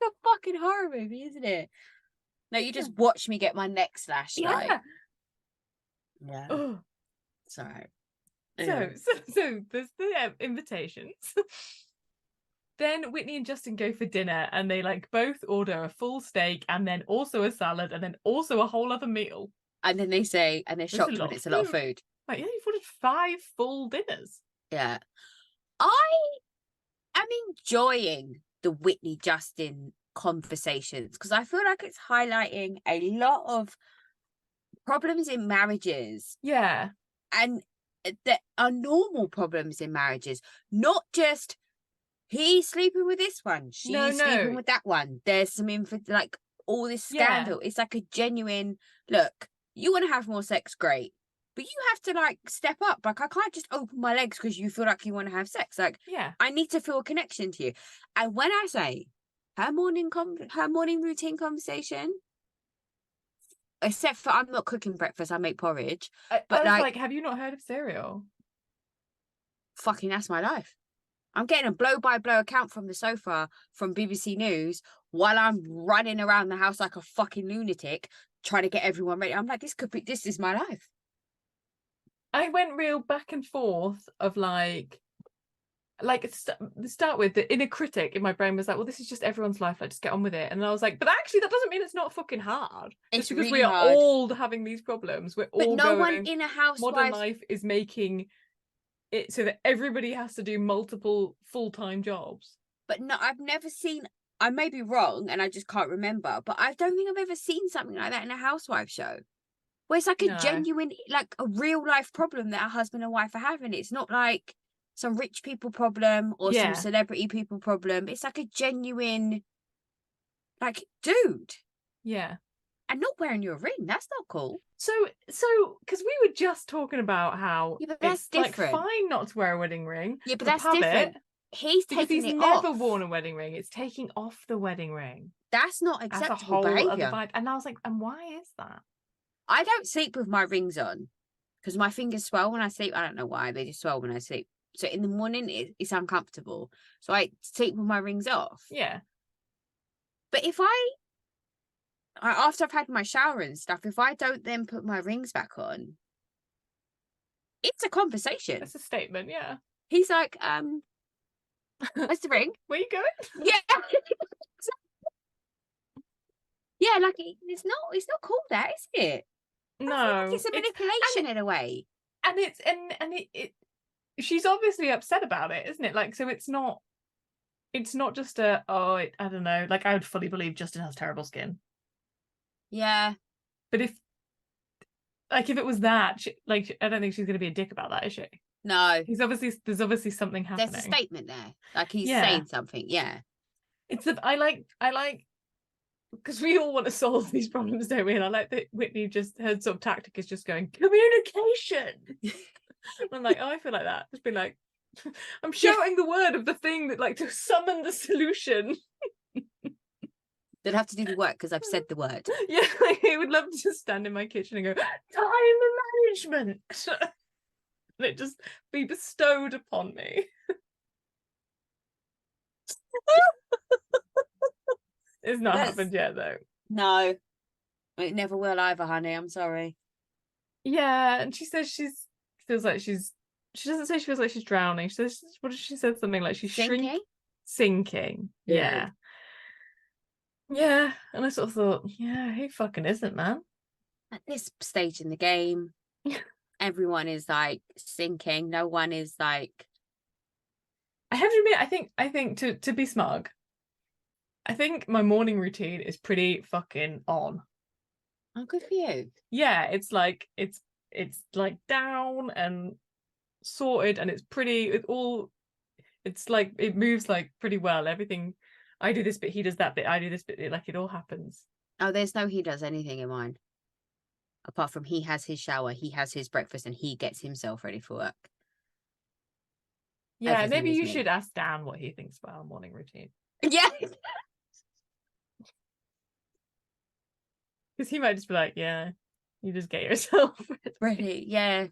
like a fucking horror movie, isn't it? No, you just watch me get my neck slashed. Yeah. Yeah. Oh. Sorry. So there's the invitations. Then Whitney and Justin go for dinner and they both order a full steak and then also a salad and then also a whole other meal. And then they say, and they're shocked when it's a lot of food. Like, yeah, you've ordered 5 full dinners. Yeah. I am enjoying the Whitney Justin conversations because I feel like it's highlighting a lot of problems in marriages. Yeah. And there are normal problems in marriages, not just he's sleeping with this one, she's sleeping with that one. There's some info, like all this scandal. Yeah. It's like a genuine look. You want to have more sex, great, but you have to step up. Like I can't just open my legs because you feel like you want to have sex. Like I need to feel a connection to you. And when I say her morning routine conversation, except for I'm not cooking breakfast, I make porridge. But I was have you not heard of cereal? Fucking that's my life. I'm getting a blow-by-blow account from the sofa from BBC News while I'm running around the house like a fucking lunatic trying to get everyone ready. I'm like, this is my life. I went real back and forth of like to start with, the inner critic in my brain was like, well, this is just everyone's life, like just get on with it. And then I was like, but actually that doesn't mean it's not fucking hard. It's Just because really we are hard. all having these problems, we're But all no one going, in a modern Housewives. life is making it so that everybody has to do multiple full-time jobs. But no, I've never seen. I may be wrong, and I just can't remember. But I don't think I've ever seen something like that in a Housewives show, where it's like a No. genuine, like a real life problem that a husband and wife are having. It's not like some rich people problem or some Yeah. celebrity people problem. It's like a genuine, like, dude, Yeah. and not wearing your ring. That's not cool. So because we were just talking about how Yeah, but that's it's like different. fine not to wear a wedding ring. Yeah, but for that's different. Pavitt, He's because taking he's it never off. worn a wedding ring. It's taking off the wedding ring. That's not That's a acceptable whole other behavior. vibe. And I was like, and why is that? I don't sleep with my rings on because my fingers swell when I sleep. I don't know why, they just swell when I sleep. So in the morning, it's uncomfortable. So I sleep with my rings off. Yeah. But if after I've had my shower and stuff, if I don't then put my rings back on, it's a conversation. It's a statement, yeah. He's like, where's the ring? Where you going? Yeah. Yeah, like it's not cool, that is it? No. Like it's a manipulation in a way. And it's it she's obviously upset about it, isn't it? Like, so it's not just I don't know, like I would fully believe Justin has terrible skin. Yeah. But if it was that, I don't think she's going to be a dick about that, is she? No. There's obviously something happening. There's a statement there. Like he's saying something. Yeah. It's that I like because we all want to solve these problems, don't we? And I like that Whitney her sort of tactic is just going communication. I'm like, oh, I feel like that. Just be like, I'm shouting the word of the thing that like to summon the solution. They'd have to do the work because I've said the word. Yeah, I would love to just stand in my kitchen and go, time management. And it just be bestowed upon me. It's not happened yet, though. No, it never will either, honey. I'm sorry. Yeah, and she says she doesn't say she feels like she's drowning. She says, what did she say? Something like she's sinking. Yeah. Yeah. And I sort of thought, yeah, who fucking isn't, man? At this stage in the game, everyone is like sinking. No one is like. I have to admit, I think to be smug, I think my morning routine is pretty fucking on. Oh, good for you. Yeah, it's like down and sorted, and it's like it moves like pretty well. Everything, I do this bit, he does that bit, I do this bit, like it all happens. Oh, there's no he does anything in mine. Apart from he has his shower, he has his breakfast, and he gets himself ready for work. Yeah, everything maybe you should ask Dan what he thinks about our morning routine. Yeah. Because he might just be like, yeah, you just get yourself ready. Yeah.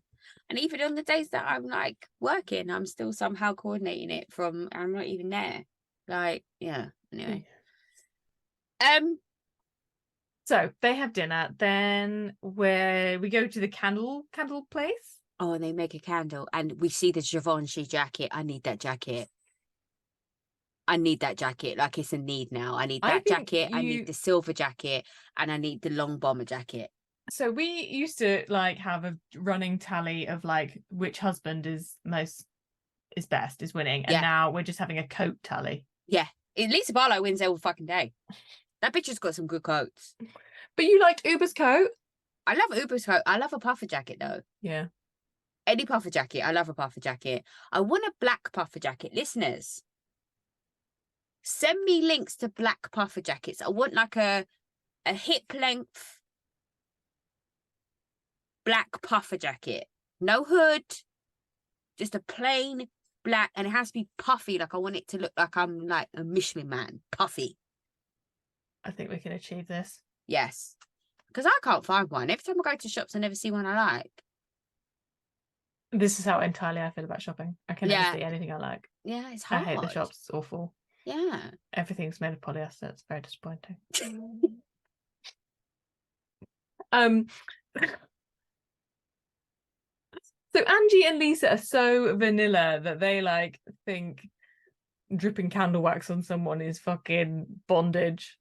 And even on the days that I'm like working, I'm still somehow coordinating it I'm not even there. Like, yeah. Anyway. So they have dinner, then where we go to the candle place. Oh, and they make a candle, and we see the Givenchy jacket. I need that jacket. Like it's a need now. I need that jacket. I need the silver jacket, and I need the long bomber jacket. So we used to like have a running tally of like which husband is best, is winning, and now we're just having a coat tally. Yeah, Lisa Barlow wins every fucking day. That bitch has got some good coats. But you liked Uber's coat? I love Uber's coat. I love a puffer jacket though. Yeah. Any puffer jacket. I love a puffer jacket. I want a black puffer jacket. Listeners, send me links to black puffer jackets. I want like a hip length black puffer jacket. No hood. Just a plain black, and it has to be puffy. Like I want it to look like I'm like a Michelin man. Puffy. I think we can achieve this. Yes. Because I can't find one. Every time I go to shops, I never see one I like. This is how entirely I feel about shopping. I can never see anything I like. Yeah, it's I hard. hate the shops. It's awful. Yeah. Everything's made of polyester. It's very disappointing. So Angie and Lisa are so vanilla that they like think dripping candle wax on someone is fucking bondage.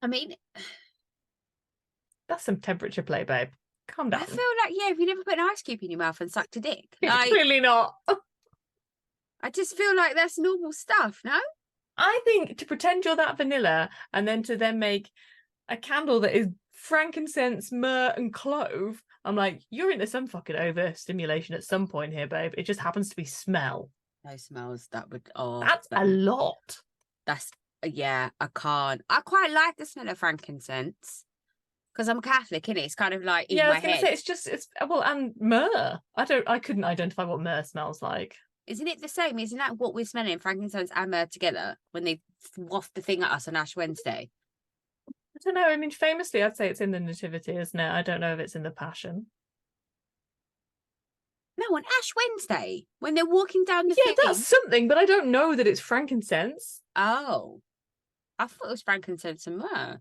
I mean, That's some temperature play, babe. Calm down. I feel like, yeah, if you never put an ice cube in your mouth and sucked a dick, It's like, clearly not. I just feel like that's normal stuff, no? I think to pretend you're that vanilla and then to then make a candle that is frankincense, myrrh, and clove, I'm like, you're into some fucking overstimulation at some point here, babe. It just happens to be smell. No smells that would, oh. That's a lot. That's, yeah, I can't. I quite like the smell of frankincense. Because I'm Catholic, innit? It's kind of like in Yeah, I my was gonna head. say it's well, and myrrh. I couldn't identify what myrrh smells like. Isn't it the same? Isn't that what we're smelling, frankincense and myrrh together, when they waft the thing at us on Ash Wednesday? I don't know. I mean, famously, I'd say it's in the Nativity, isn't it? I don't know if it's in the Passion. No, on Ash Wednesday, when they're walking down the Yeah, thing. that's something, but I don't know that it's frankincense. Oh, I thought it was frankincense and myrrh.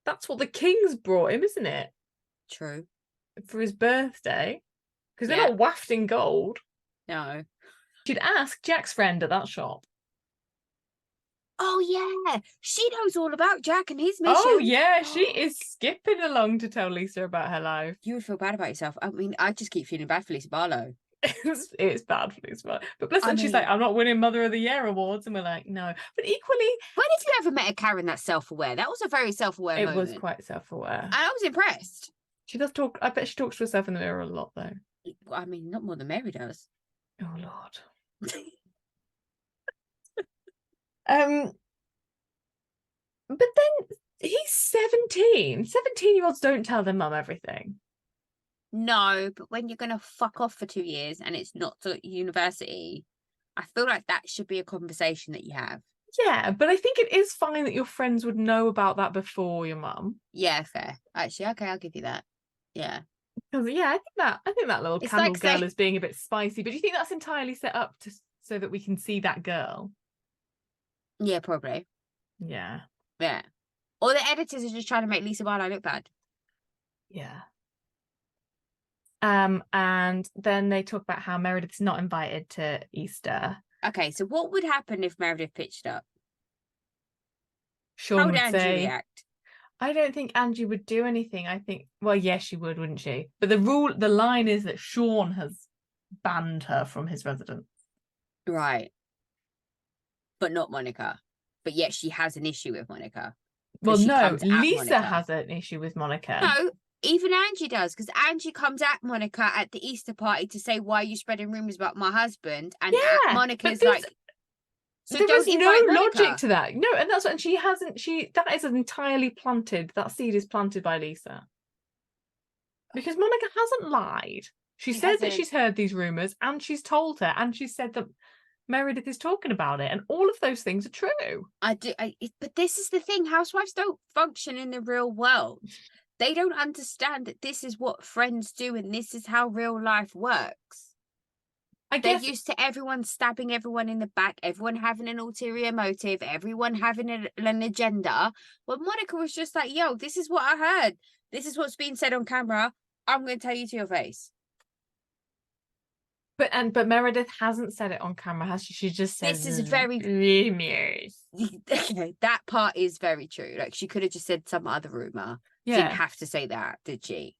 That's what the kings brought him, isn't it? True. For his birthday. Because they're Yeah. not wafting gold. No. You'd ask Jack's friend at that shop. Oh, yeah. She knows all about Jack and his mission. Oh, yeah, she is skipping along to tell Lisa about her life. You would feel bad about yourself. I mean, I just keep feeling bad for Lisa Barlow. It's bad for Lisa. But bless her, I she's mean- like, I'm not winning Mother of the Year awards. And we're like, no. But equally, When have you ever met a Karen that's self-aware? That was a very self-aware it moment. was quite self-aware. And I was impressed. She does talk. I bet she talks to herself in the mirror a lot, though. I mean, not more than Mary does. Oh, Lord. But then he's 17. 17-year-olds don't tell their mum everything. No, but when you're going to fuck off for 2 years and it's not to university, I feel like that should be a conversation that you have. Yeah, but I think it is fine that your friends would know about that before your mum. Yeah, fair. Actually, okay, I'll give you that. Yeah. Because yeah, I think that little It's candle like girl say- is being a bit spicy. But do you think that's entirely set up so that we can see that girl? Yeah, probably. Yeah. Yeah. Or the editors are just trying to make Lisa Barlow look bad. Yeah. And then they talk about how Meredith's not invited to Easter. Okay, so what would happen if Meredith pitched up? Sean How would would Angie say, react? I don't think Angie would do anything. I think, well, yes, she would, wouldn't she? But the line is that Sean has banned her from his residence. Right. But not Monica. But yet she has an issue with Monica. Well, she no, comes at Lisa Monica. has an issue with Monica. No, even Angie does, because Angie comes at Monica at the Easter party to say, why are you spreading rumours about my husband? And Yeah, Monica's but like, so there don't is invite no Monica. logic to that. No, and that's what that is entirely planted. That seed is planted by Lisa. Because Monica hasn't lied. She said that hasn't. she's heard these rumours and she's told her and she said that Meredith is talking about it, and all of those things are true. But this is the thing, housewives don't function in the real world. They don't understand that this is what friends do and this is how real life works. They're used to everyone stabbing everyone in the back, everyone having an ulterior motive, everyone having an agenda. But Monica was just like, yo, this is what I heard. This is what's being said on camera. I'm going to tell you to your face. But Meredith hasn't said it on camera, has she? She just said This is very rumors. Okay, that part is very true. Like, she could have just said some other rumor. Yeah. She didn't have to say that, did she?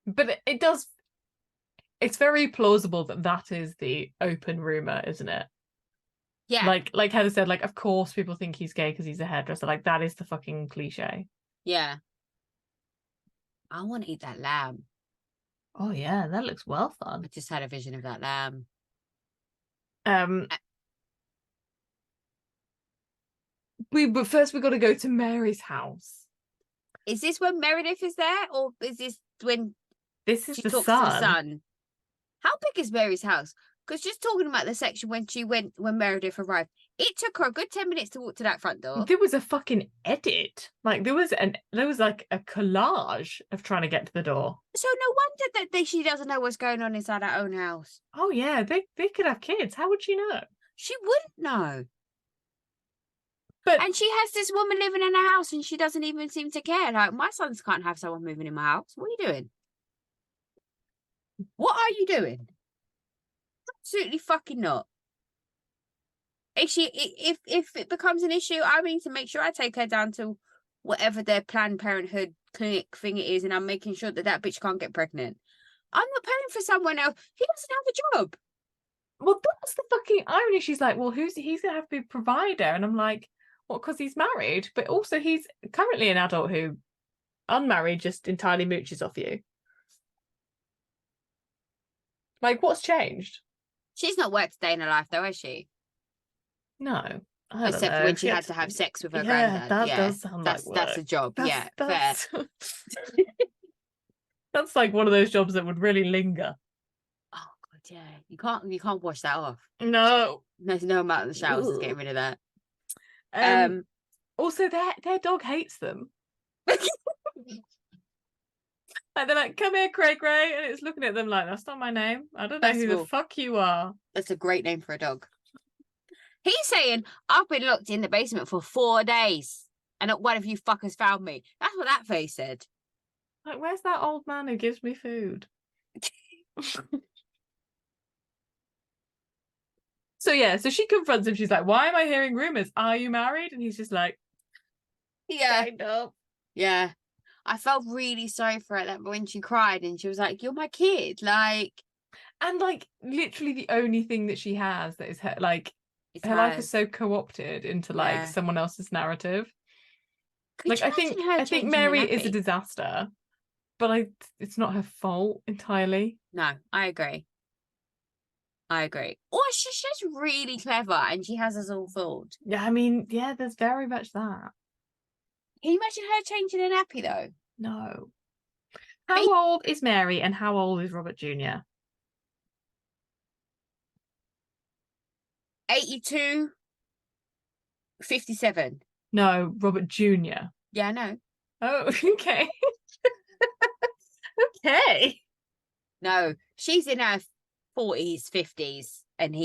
But it does. It's very plausible that is the open rumor, isn't it? Yeah. Like Heather said, like, of course people think he's gay because he's a hairdresser. Like, that is the fucking cliche. Yeah. I want to eat that lamb. Oh yeah, that looks well I fun. just had a vision of that lamb. But first we got to go to Mary's house. Is this when Meredith is there, or is this when This is she the talks to the sun. son? How big is Mary's house? Because just talking about the section when Meredith arrived, It took her a good 10 minutes to walk to that front door. There was a fucking edit. Like there was like a collage of trying to get to the door. So no wonder that she doesn't know what's going on inside her own house. Oh yeah, they could have kids. How would she know? She wouldn't know. But And she has this woman living in her house and she doesn't even seem to care. Like, my sons can't have someone moving in my house. What are you doing? What are you doing? Absolutely fucking not. If it becomes an issue, I need to make sure I take her down to whatever their Planned Parenthood clinic thing it is, and I'm making sure that bitch can't get pregnant. I'm not paying for someone else. He doesn't have a job. well, that's the fucking irony. She's like, well, he's gonna have to be a provider, and I'm like, well, because he's married, but also he's currently an adult who, unmarried, just entirely mooches off you. Like, what's changed? She's not worked a day in her life, though, has she? No. Except for when she had to have sex with her granddad. That does sound like work. That's a job. Fair. That's like one of those jobs that would really linger. Oh god, yeah. You can't wash that off. No. There's no amount of the showers is getting rid of that. Also their dog hates them. And they're like, come here, Cray Cray, and it's looking at them like, that's not my name. I don't know who the fuck you are. That's a great name for a dog. He's saying, I've been locked in the basement for 4 days and not one of you fuckers found me. That's what that face said. Like, where's that old man who gives me food? So she confronts him. She's like, why am I hearing rumors? Are you married? And he's just like, yeah. Kind of. Yeah. I felt really sorry for her that when she cried and she was like, you're my kid. Like, and like literally the only thing that she has that is her, like, her life is so co-opted into like someone else's narrative. Like I think Mary is a disaster, but it's not her fault entirely. No, I agree. Or she's just really clever and she has us all fooled. Yeah, I mean, yeah, there's very much that. Can you imagine her changing a nappy though? No. How old is Mary and how old is Robert Jr.? 82, 57. No, Robert Jr. Yeah, I know. Oh, okay. Okay. No, she's in her 40s, 50s, and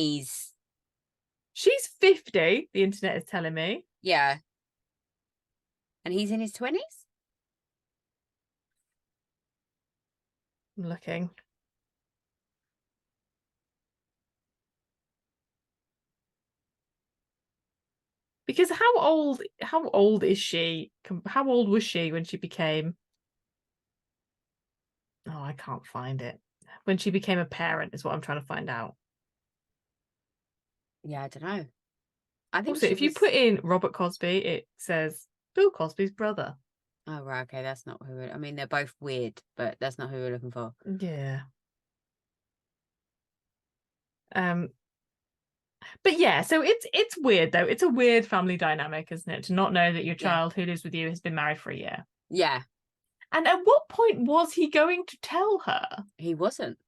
she's 50, the internet is telling me. Yeah. And he's in his 20s? I'm looking. Because how old is she? How old was she when she became... Oh, I can't find it. When she became a parent is what I'm trying to find out. Yeah, I don't know. I think also, if you put in Robert Cosby, it says Bill Cosby's brother. Oh, right, okay, that's not who I mean, they're both weird, but that's not who we're looking for. Yeah. But yeah, so it's weird though. It's a weird family dynamic, isn't it? To not know that your child who lives with you has been married for a year. Yeah. And at what point was he going to tell her? He wasn't.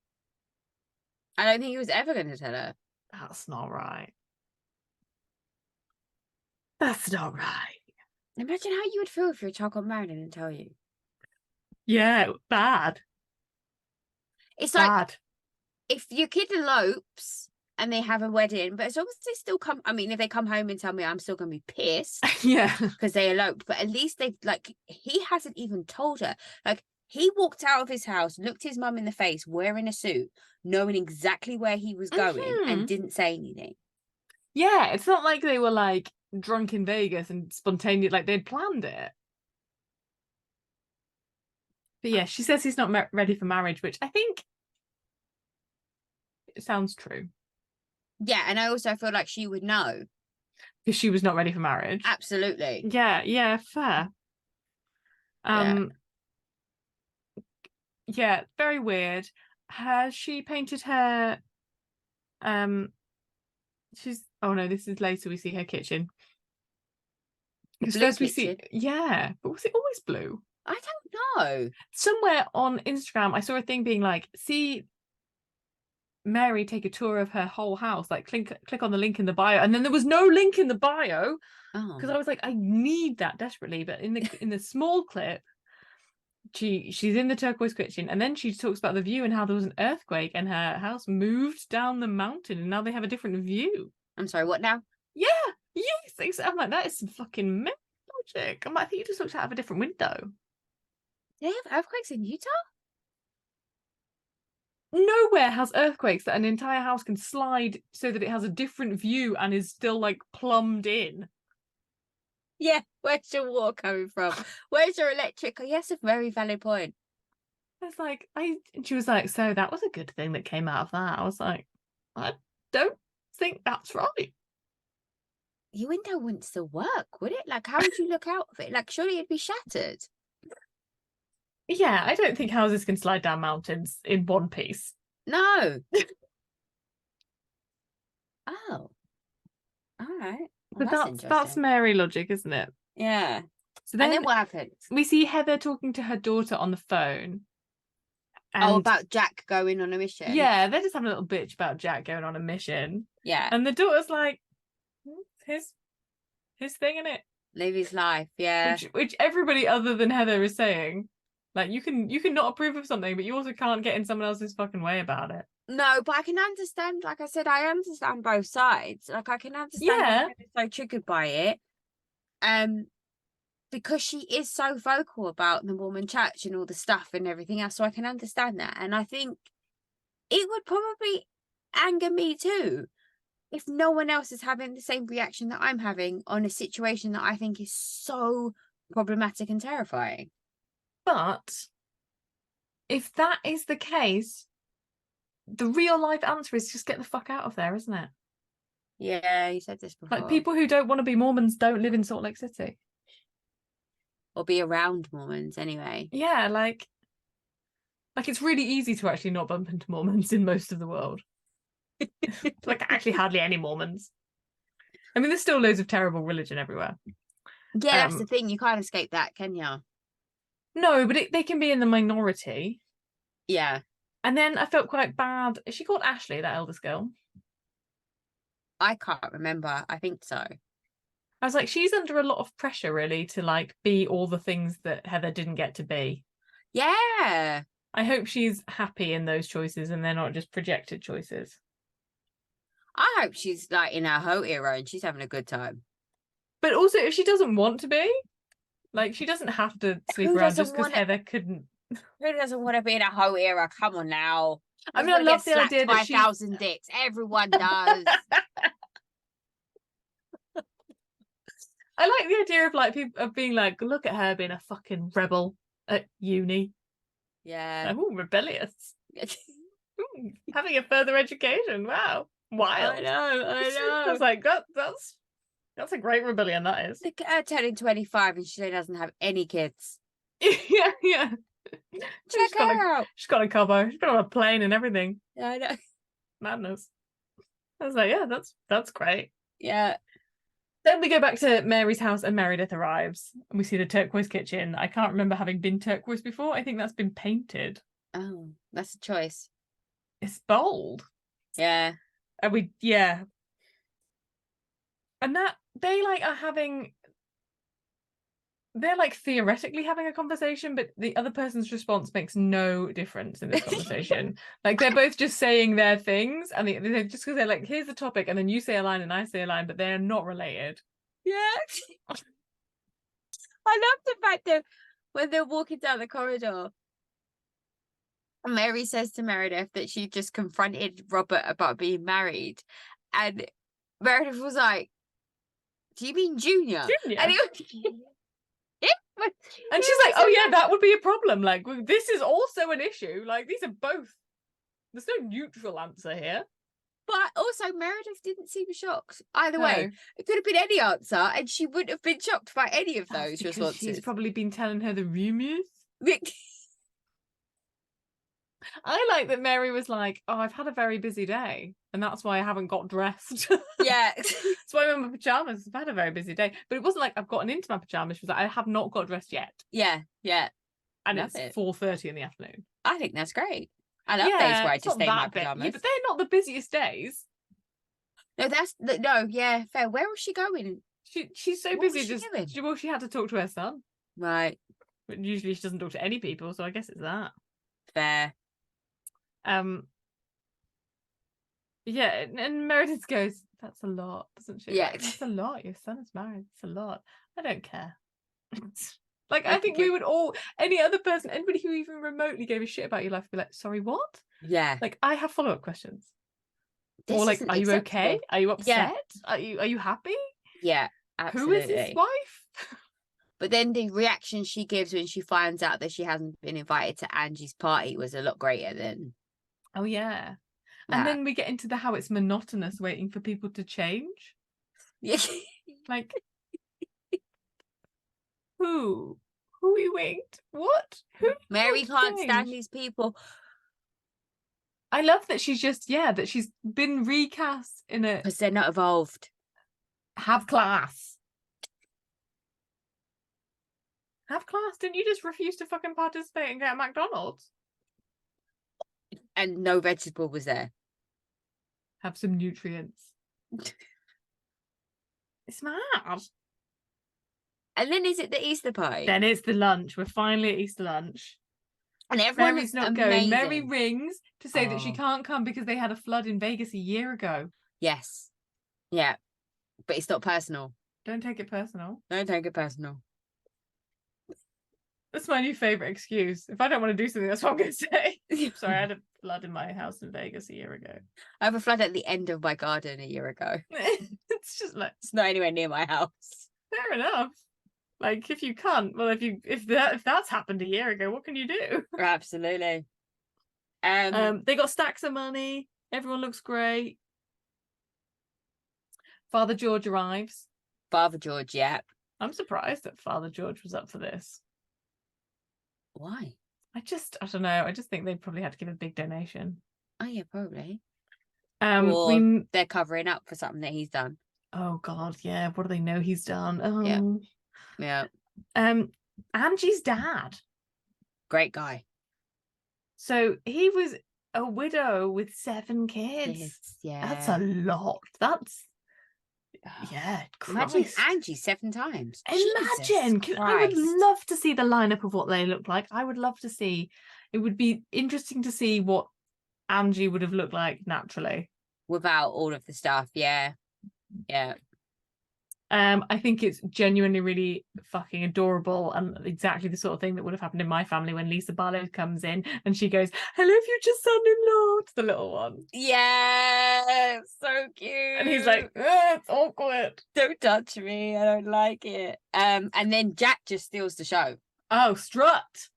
I don't think he was ever going to tell her. That's not right. That's not right. Imagine how you would feel if your child got married and didn't tell you. Yeah, bad. It's like if your kid elopes and they have a wedding, but as long as they still come, I mean, if they come home and tell me, I'm still going to be pissed. Yeah. Because they eloped, but at least they've, like, he hasn't even told her. Like, he walked out of his house, looked his mum in the face, wearing a suit, knowing exactly where he was going and didn't say anything. Yeah, it's not like they were, like, drunk in Vegas and spontaneous, like, they'd planned it. But yeah, she says he's not ready for marriage, which I think it sounds true. Yeah, and I also feel like she would know. Because she was not ready for marriage. Absolutely. Yeah, fair. Yeah, very weird. Has she painted her she's oh no, this is later we see her kitchen. First we see but was it always blue? I don't know. Somewhere on Instagram I saw a thing being like, see Mary take a tour of her whole house, like click on the link in the bio, and then there was no link in the bio because I was like, I need that desperately. But in the small clip, she's in the turquoise kitchen, and then she talks about the view and how there was an earthquake and her house moved down the mountain, and now they have a different view. I'm sorry, what now? Yeah, yes. I'm like, that is some fucking magic. I'm like, I think you just looked out of a different window. They have earthquakes in Utah? Nowhere has earthquakes that an entire house can slide so that it has a different view and is still like plumbed in. Yeah, where's your water coming from? Where's your electric? Oh, yes, a very valid point. It's like, she was like, so that was a good thing that came out of that. I was like, I don't think that's right. Your window wouldn't still work, would it? Like, how would you look out of it? Like, surely it'd be shattered. Yeah, I don't think houses can slide down mountains in one piece. No. Oh. All right. Well, But that's Mary logic, isn't it? Yeah. So then what happens? We see Heather talking to her daughter on the phone. And about Jack going on a mission. Yeah, they're just having a little bitch about Jack going on a mission. Yeah. And the daughter's like, his thing, innit? Live his life, yeah. Which everybody other than Heather is saying. Like, you can not approve of something, but you also can't get in someone else's fucking way about it. No, but I can understand, like I said, I understand both sides. Like, I can understand why Heather's so triggered by it. Because she is so vocal about the Mormon church and all the stuff and everything else. So I can understand that. And I think it would probably anger me too if no one else is having the same reaction that I'm having on a situation that I think is so problematic and terrifying. But if that is the case, the real life answer is just get the fuck out of there, isn't it? Yeah, you said this before. Like, people who don't want to be Mormons don't live in Salt Lake City. Or be around Mormons anyway. Yeah, like it's really easy to actually not bump into Mormons in most of the world. Like, actually hardly any Mormons. I mean, there's still loads of terrible religion everywhere. Yeah, that's the thing. You can't escape that, can you? No, but they can be in the minority. Yeah. And then I felt quite bad. Is she called Ashley, that eldest girl? I can't remember. I think so. I was like, she's under a lot of pressure, really, to like be all the things that Heather didn't get to be. Yeah. I hope she's happy in those choices and they're not just projected choices. I hope she's like in her whole era and she's having a good time. But also, if she doesn't want to be, like, she doesn't have to sleep around just because Heather couldn't. Who doesn't want to be in a whole era? Come on now. I mean, I love the idea that 5,000 dicks. Everyone does. I like the idea of like people of being like, look at her being a fucking rebel at uni. Yeah. Oh, rebellious. Having a further education. Wow. Wild. I know. I was like, that's a great rebellion, that is. Look at her turning 25 and she doesn't have any kids. yeah. Check her out. She's got a cover. She's been on a plane and everything. Yeah, I know. Madness. I was like, yeah, that's great. Yeah. Then we go back to Mary's house and Meredith arrives and we see the turquoise kitchen. I can't remember having been turquoise before. I think that's been painted. Oh, that's a choice. It's bold. Yeah. And and that they like are having, they're like theoretically having a conversation, but the other person's response makes no difference in this conversation. Like, they're both just saying their things, and they're just because they're like, here's the topic, and then you say a line and I say a line, but they're not related. Yeah. I love the fact that when they're walking down the corridor, Mary says to Meredith that she just confronted Robert about being married, and Meredith was like, "Do you mean Junior?" And it was. And she's like, oh yeah, that would be a problem. Like, this is also an issue. Like, these are both. There's no neutral answer here. But also, Meredith didn't seem shocked either way. It could have been any answer, and she wouldn't have been shocked by any of those responses. She's probably been telling her the rumors. I like that Mary was like, oh, I've had a very busy day, and that's why I haven't got dressed. Yeah. That's why I'm in my pajamas. I've had a very busy day. But it wasn't like I've gotten into my pajamas. She was like, I have not got dressed yet. Yeah. And it's 4:30 in the afternoon. I think that's great. I love days where I it's just not stay in my that bit. Yeah, pajamas. but they're not the busiest days. No, yeah, fair. Where was she going? She's so What busy. was she doing? Well, she had to talk to her son. Right, But usually she doesn't talk to any people, so I guess it's that. fair. Yeah, and Meredith goes, "That's a lot," doesn't she? Yeah. Like, that's a lot. Your son is married. It's a lot. I don't care. Like, I I think we would all, any other person, anybody who even remotely gave a shit about your life, would be like, "Sorry, what?" Yeah. Like, I have follow-up questions. This Or like, isn't "Are you okay? acceptable. Are you Yeah. upset? Are you happy? Yeah, Who is his absolutely. wife?" But then the reaction she gives when she finds out that she hasn't been invited to Angie's party was a lot greater than Oh yeah. that. And then we get into how it's monotonous waiting for people to change. Yeah. Like, who are you waiting to? What? Who Mary can't stand change? these people. I love that she's just, that she's been recast in a Because they're not evolved. have class. Have class. Didn't you just refuse to fucking participate and get a McDonald's? And no vegetable was there. Have some nutrients. It's mad. And then is it the Easter pie? Then it's the lunch. We're finally at Easter lunch. And everyone Mary's is not amazing. going. Mary rings to say that she Oh. can't come because they had a flood in Vegas a year ago. Yes. Yeah. But it's not personal. Don't take it personal. Don't take it personal. That's my new favourite excuse. If I don't want to do something, that's what I'm going to say. Sorry, I had a flood in my house in Vegas a year ago. I have a flood at the end of my garden a year ago. It's just like, It's not anywhere near my house. fair enough. Like, if you can't, well, if that's happened a year ago, what can you do? Absolutely. They got stacks of money. Everyone looks great. Father George arrives. Father George, yeah. I'm surprised that Father George was up for this. Why? I don't know. I just think they probably had to give a big donation. Oh yeah, probably. Or they're covering up for something that he's done. Oh God, yeah. What do they know he's done? Oh. Yeah. Angie's dad. Great guy. So he was a widow with 7 kids. Yeah. That's a lot. That's Imagine Christ. Angie 7 times. Imagine. I would love to see the lineup of what they look like. I would love to see. It would be interesting to see what Angie would have looked like naturally. Without all of the stuff, yeah. Yeah. I think it's genuinely really fucking adorable and exactly the sort of thing that would have happened in my family when Lisa Barlow comes in and she goes, "Hello, future son-in-law," to the little one. Yeah, so cute. And he's like, "It's awkward. Don't touch me. I don't like it." And then Jack just steals the show. Oh, strut.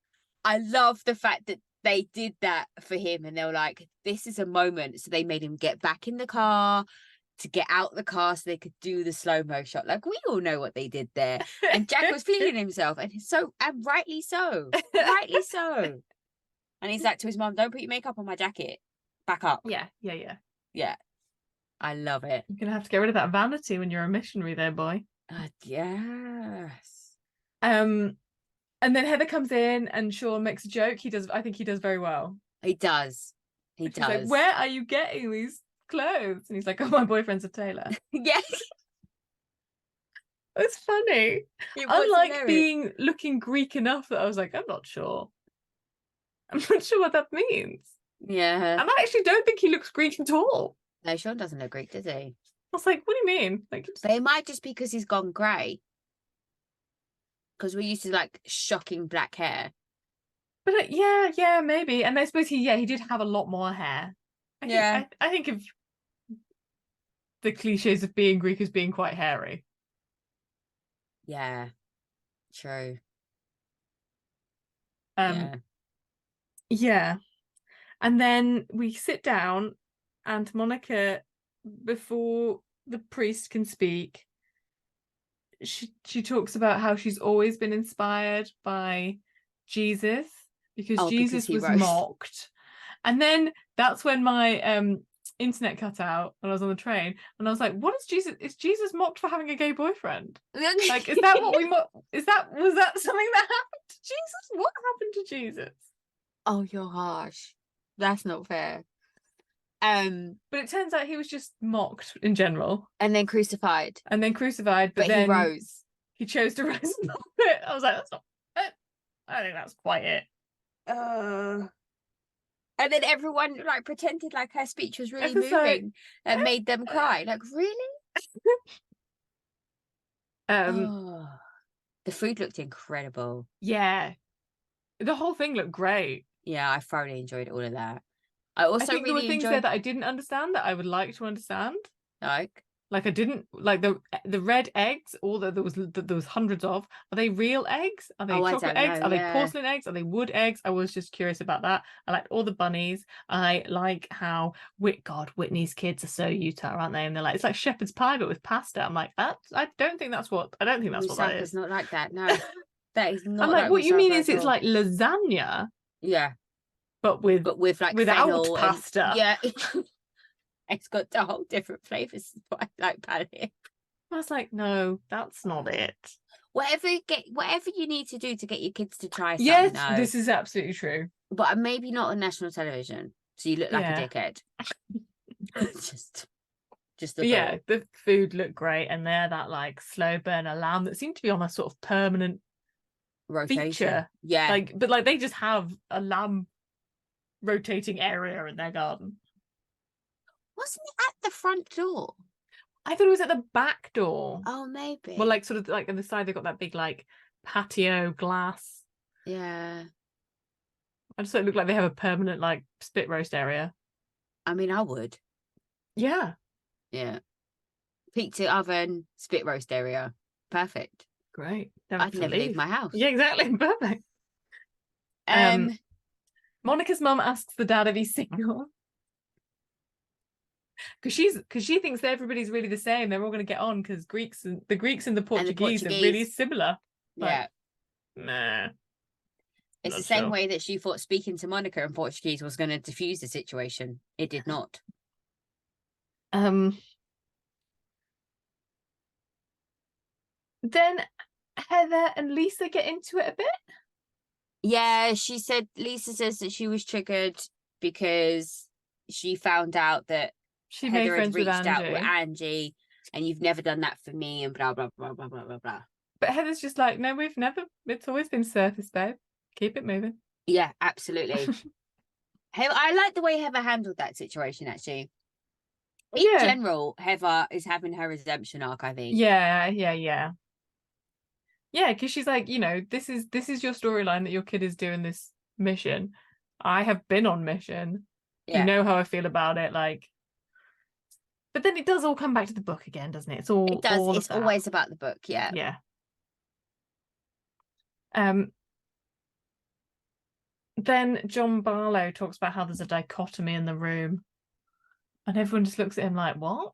I love the fact that they did that for him and they were like, this is a moment. So they made him get back in the car to get out the car so they could do the slow-mo shot. Like, we all know what they did there. And Jack was feeling himself, and rightly so. Rightly so. And he's like to his mom, "Don't put your makeup on my jacket. Back up." Yeah. Yeah. I love it. You're gonna have to get rid of that vanity when you're a missionary there, boy. Yes. And then Heather comes in and Sean makes a joke. I think he does very well. He does. She's like, "Where are you getting these clothes?" And he's like, "Oh, my boyfriend's a tailor." Yes. It's funny. Unlike looking Greek enough that I was like, I'm not sure what that means. Yeah. And I actually don't think he looks Greek at all. No, Sean doesn't look Greek, does he? I was like, what do you mean? Like, but it might just be because he's gone grey. Because we're used to like shocking black hair. But yeah, maybe. And I suppose he did have a lot more hair. I think of the cliches of being Greek as being quite hairy. Yeah, true. Yeah. And then we sit down and Monica, before the priest can speak, she talks about how she's always been inspired by Jesus because Jesus was mocked. And then that's when my internet cut out when I was on the train, and I was like, "What is Jesus? Is Jesus mocked for having a gay boyfriend? Like, is that what we was that something that happened to Jesus? What happened to Jesus?" Oh, you're harsh. That's not fair. But it turns out he was just mocked in general. And then crucified. And then crucified, but then he rose. He chose to rise above it. I was like, that's not it. I think that's quite it. And then everyone like pretended like her speech was really Everyone's moving and made them cry. Like, really? The food looked incredible. Yeah. The whole thing looked great. Yeah, I thoroughly enjoyed all of that. I also think really there were things there that I didn't understand that I would like to understand. Like I didn't like the red eggs, although there was hundreds of. Are they real eggs? Are they chocolate eggs? Are they porcelain eggs? Are they wood eggs? I was just curious about that. I liked all the bunnies. I like how Whitney's kids are so Utah, aren't they? And they're like, it's like shepherd's pie but with pasta. I'm like, I don't think that's what that is. Not like that. No, that is not. I'm like, what you mean is it's like lasagna? Yeah, but with like without pasta. Yeah. It's got a whole different flavours. I like palate. I was like, no, that's not it. Whatever you need to do to get your kids to try something. Yes, this is absolutely true. But maybe not on national television. So you look like a dickhead. just the the food looked great, and they're that like slow burner lamb that seemed to be on a sort of permanent rotation. Feature. Yeah. But they just have a lamb rotating area in their garden. Wasn't it at the front door? I thought it was at the back door. Oh, maybe. Well, like sort of like on the side, they've got that big like patio glass. Yeah. I just thought it looked like they have a permanent like spit roast area. I mean, I would. Yeah. Yeah. Pizza oven, spit roast area. Perfect. Great. I'd never leave my house. Yeah, exactly. Perfect. Monica's mum asks the dad if he's single. Because she thinks that everybody's really the same. They're all going to get on because the Greeks and the Portuguese are really similar. Yeah. Like, nah. It's the same way that she thought speaking to Monica in Portuguese was going to diffuse the situation. It did not. Then Heather and Lisa get into it a bit. Yeah, Lisa says that she was triggered because she found out that she Heather had reached out with Angie, and you've never done that for me, and blah blah blah blah blah blah blah. But Heather's just like, no, we've never. It's always been surface, babe. Keep it moving. Yeah, absolutely. I like the way Heather handled that situation. Actually, in general, Heather is having her redemption arc. I think. Yeah, because she's like, this is your storyline that your kid is doing this mission. I have been on mission. Yeah. You know how I feel about it, like. But then it does all come back to the book again, doesn't it? It's always about the book, yeah. Yeah. Then John Barlow talks about how there's a dichotomy in the room, and everyone just looks at him like, what?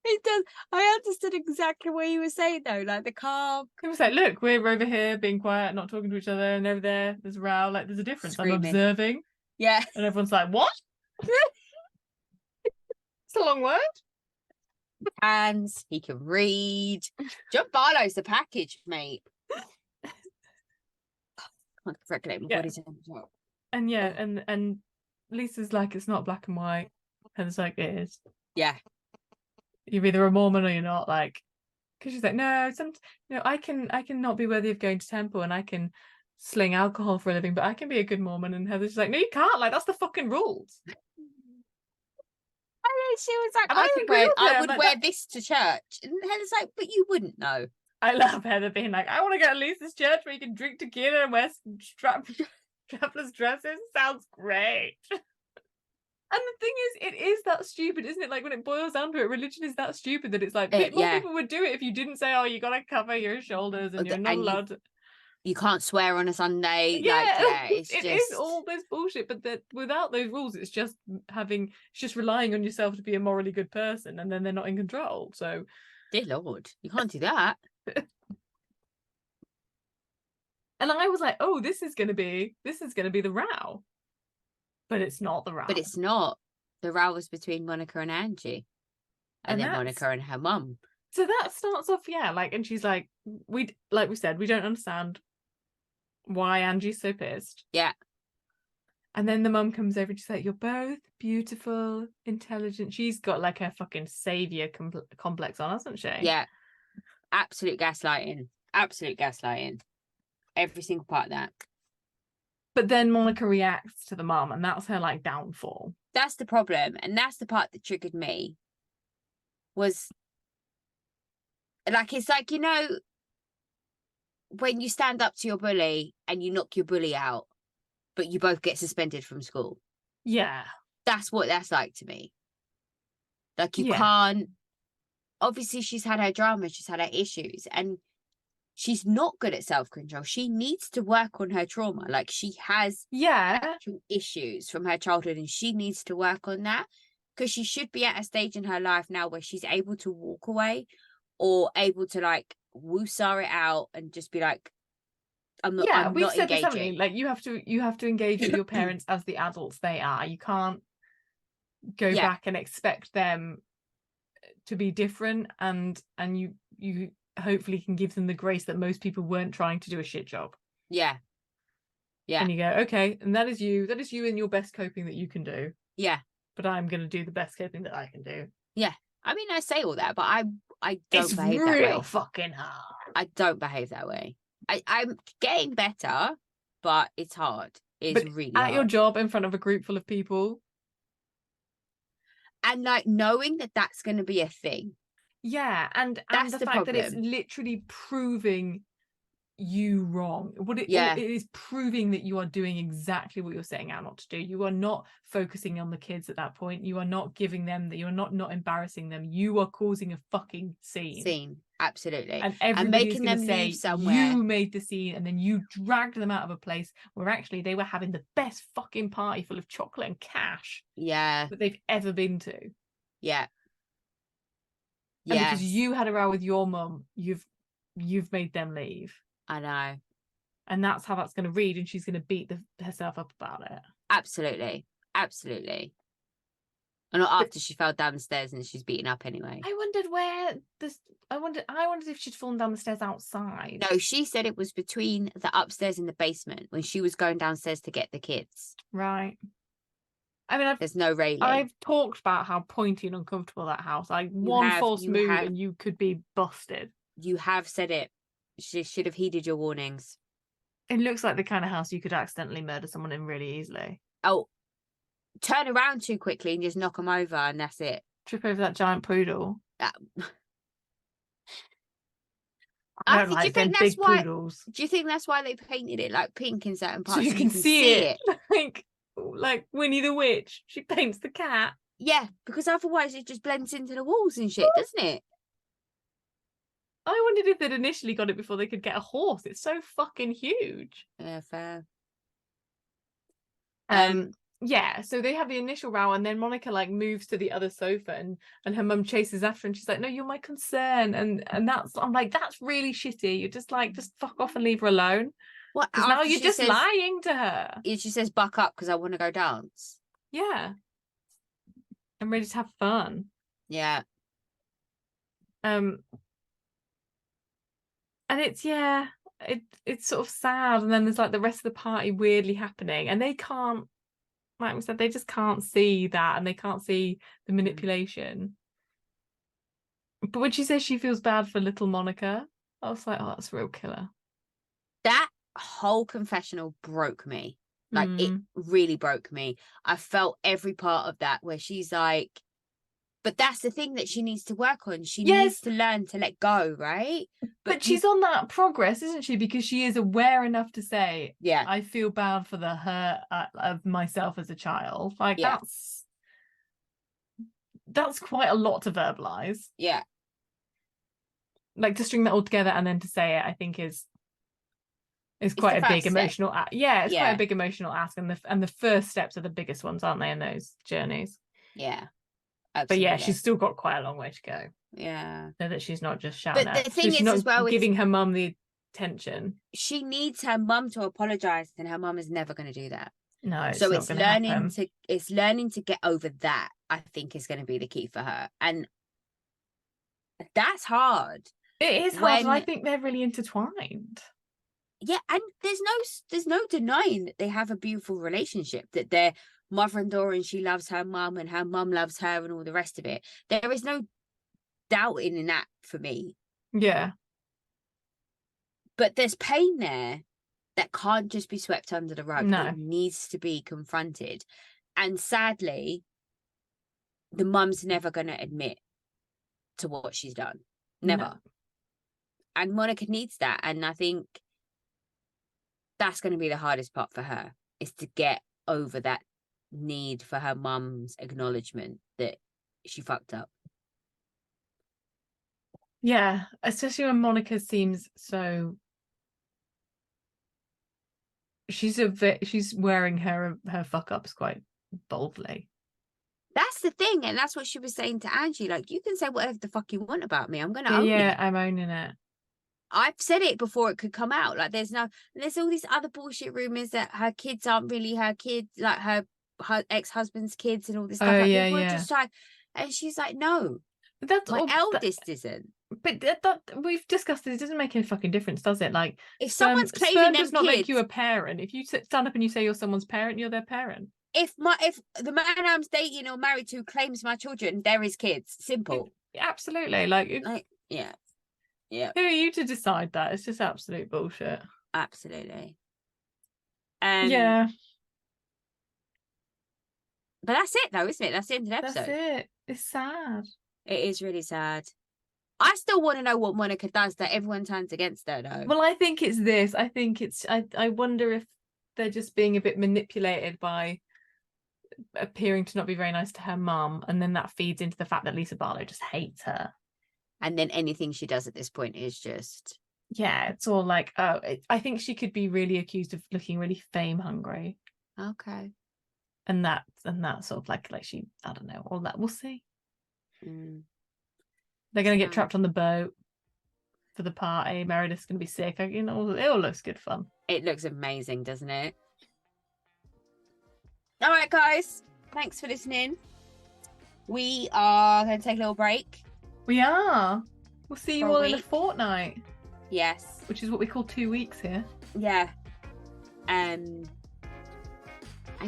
It does. I understood exactly what you were saying though, like the calm. It was like, look, we're over here being quiet, not talking to each other, and over there's a row. Like, there's a difference. Screaming. I'm observing. Yeah. And everyone's like, what? It's a long word. Hands, he can read. John Barlow's the package, mate. I can't regulate my body temperature. And and Lisa's like, it's not black and white. And it's like, it is. Yeah. You're either a Mormon or you're not, like, because she's like, no, I can not be worthy of going to temple, and I can sling alcohol for a living, but I can be a good Mormon. And Heather's like, no, you can't. Like, that's the fucking rules. And she was like, I would wear this to church. And Heather's like, but you wouldn't know. I love Heather being like, I want to go to Lisa's church where you can drink tequila and wear strapless dresses. Sounds great. And the thing is, it is that stupid, isn't it? Like, when it boils down to it, religion is that stupid that it's like, more people would do it if you didn't say, oh, you got to cover your shoulders and you're not allowed to. You can't swear on a Sunday. It is all this bullshit. But that without those rules, it's just relying on yourself to be a morally good person, and then they're not in control. So, dear Lord, you can't do that. And I was like, oh, this is gonna be the row. But it's not the row. But it's not. The row was between Monica and Angie, and then Monica and her mum. So that starts off, and she's like we said, we don't understand why Angie's so pissed. Yeah. And then the mum comes over and she's like, you're both beautiful, intelligent. She's got like her fucking savior complex on, hasn't she? Yeah. Absolute gaslighting. Absolute gaslighting. Every single part of that. But then Monica reacts to the mum, and that's her like downfall. That's the problem. And that's the part that triggered me. Was like, it's like, you know, when you stand up to your bully and you knock your bully out, but you both get suspended from school. Yeah. That's what that's like to me. Like, you Yeah. can't. Obviously, she's had her drama, she's had her issues, and she's not good at self-control. She needs to work on her trauma. Like, she has actual issues from her childhood, and she needs to work on that, because she should be at a stage in her life now where she's able to walk away, or able to like woosah it out and just be like, I'm we've not said this, haven't we? engaging. Like, you have to engage with your parents as the adults they are. You can't go back and expect them to be different, and you hopefully can give them the grace that most people weren't trying to do a shit job. Yeah. And you go, okay, and that is you in your best coping that you can do. Yeah. But I'm gonna do the best coping that I can do. Yeah. I mean, I say all that, but I don't it's behave that way. It's real fucking hard. I don't behave that way. I'm getting better, but it's hard. It's really hard. At your job in front of a group full of people. And like knowing that that's going to be a thing. Yeah, and that's the the fact problem. that it's literally proving you wrong. It is proving that you are doing exactly what you're setting out not to do. You are not focusing on the kids at that point. You are not giving them that. You are not embarrassing them. You are causing a fucking scene. Absolutely. And everybody is going to say somewhere. You made the scene, and then you dragged them out of a place where actually they were having the best fucking party full of chocolate and cash that they've ever been to. Yeah. And because you had a row with your mum, you've made them leave. I know. And that's how that's going to read, and she's going to beat herself up about it. Absolutely. Absolutely. And not after she fell down the stairs and she's beaten up anyway. I wondered if she'd fallen down the stairs outside. No, she said it was between the upstairs and the basement when she was going downstairs to get the kids. Right. I mean, there's no railing. I've talked about how pointy and uncomfortable that house. Like, one false move and you could be busted. You have said it. She should have heeded your warnings. It looks like the kind of house you could accidentally murder someone in really easily. Oh, turn around too quickly and just knock them over, and that's it. Trip over that giant poodle. Do you think that's why? Poodles. Do you think that's why they painted it like pink in certain parts? So you can see it. Like Winnie the Witch. She paints the cat. Yeah, because otherwise it just blends into the walls and shit, doesn't it? I wondered if they'd initially got it before they could get a horse. It's so fucking huge. Yeah, fair. Yeah, so they have the initial row, and then Monica like moves to the other sofa, and her mum chases after, and she's like, no, you're my concern. And I'm like, that's really shitty. You're just like, just fuck off and leave her alone. What? Because now you're just lying to her. She says, buck up because I want to go dance. Yeah. I'm ready to have fun. Yeah. And it's it's sort of sad, and then there's like the rest of the party weirdly happening, and they can't, like we said, they just can't see that, and they can't see the manipulation. But when she says she feels bad for little Monica, I was like, oh, that's a real killer. That whole confessional broke me. Like, it really broke me. I felt every part of that where she's like, but that's the thing that she needs to work on. She needs to learn to let go, right? But she's on that progress, isn't she? Because she is aware enough to say, yeah, I feel bad for the hurt of myself as a child. Like, that's quite a lot to verbalize. Yeah. Like, to string that all together and then to say it, I think is quite a big emotional quite a big emotional ask, and the first steps are the biggest ones, aren't they, in those journeys? Yeah. Absolutely. But yeah, she's still got quite a long way to go. Yeah. So that she's not just shouting But the thing is, as well, giving her mum the attention. She needs her mum to apologize, and her mum is never going to do that. No. So it's learning to get over that, I think, is going to be the key for her. And that's hard. It is hard, and I think they're really intertwined. Yeah, and there's no denying that they have a beautiful relationship, that they're mother-in-law and she loves her mum and her mum loves her and all the rest of it. There is no doubting in that for me. Yeah. But there's pain there that can't just be swept under the rug. No. It needs to be confronted. And sadly, the mum's never going to admit to what she's done. Never. No. And Monica needs that. And I think that's going to be the hardest part for her, is to get over that need for her mum's acknowledgement that she fucked up. Yeah, especially when Monica seems so... She's wearing her fuck ups quite boldly. That's the thing, and that's what she was saying to Angie. Like, you can say whatever the fuck you want about me. I'm going to own Yeah, it. I'm owning it. I've said it before it could come out. Like, there's all these other bullshit rumors that her kids aren't really her kids, like her ex-husband's kids and all this stuff. Oh, Like, yeah, people are yeah. just trying, and she's like, no, But that's my all, eldest isn't. But that we've discussed this. It doesn't make any fucking difference, does it? Like, If someone's claiming sperm them does not make kids, you a parent. If you stand up and you say you're someone's parent, you're their parent. if the man I'm dating or married to claims my children, they're his kids. Simple. Absolutely. Like, yeah. Who are you to decide that? It's just absolute bullshit. Absolutely. Yeah. But that's it, though, isn't it? That's the end of the episode. That's it. It's sad. It is really sad. I still want to know what Monica does that everyone turns against her, though. Well, I think it's this. I think it's... I wonder if they're just being a bit manipulated by appearing to not be very nice to her mum, and then that feeds into the fact that Lisa Barlow just hates her. And then anything she does at this point is just... Yeah, it's all like, oh, I think she could be really accused of looking really fame hungry. Okay. And that sort of like she, I don't know, all that. We'll see. They're going to get trapped on the boat for the party. Meredith's going to be sick. It all looks good fun. It looks amazing, doesn't it? All right, guys. Thanks for listening. We are going to take a little break. We are. We'll see you all in a fortnight. Yes. Which is what we call 2 weeks here. Yeah. And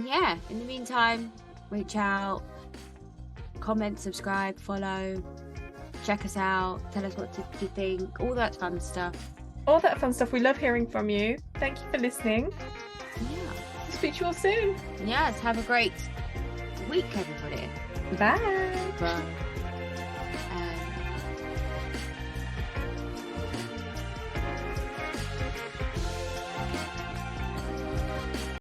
yeah, in the meantime, reach out, comment, subscribe, follow, check us out, tell us what you think, all that fun stuff. All that fun stuff. We love hearing from you. Thank you for listening. Yeah. We'll speak to you all soon. Yes, have a great week, everybody. Bye. Bye.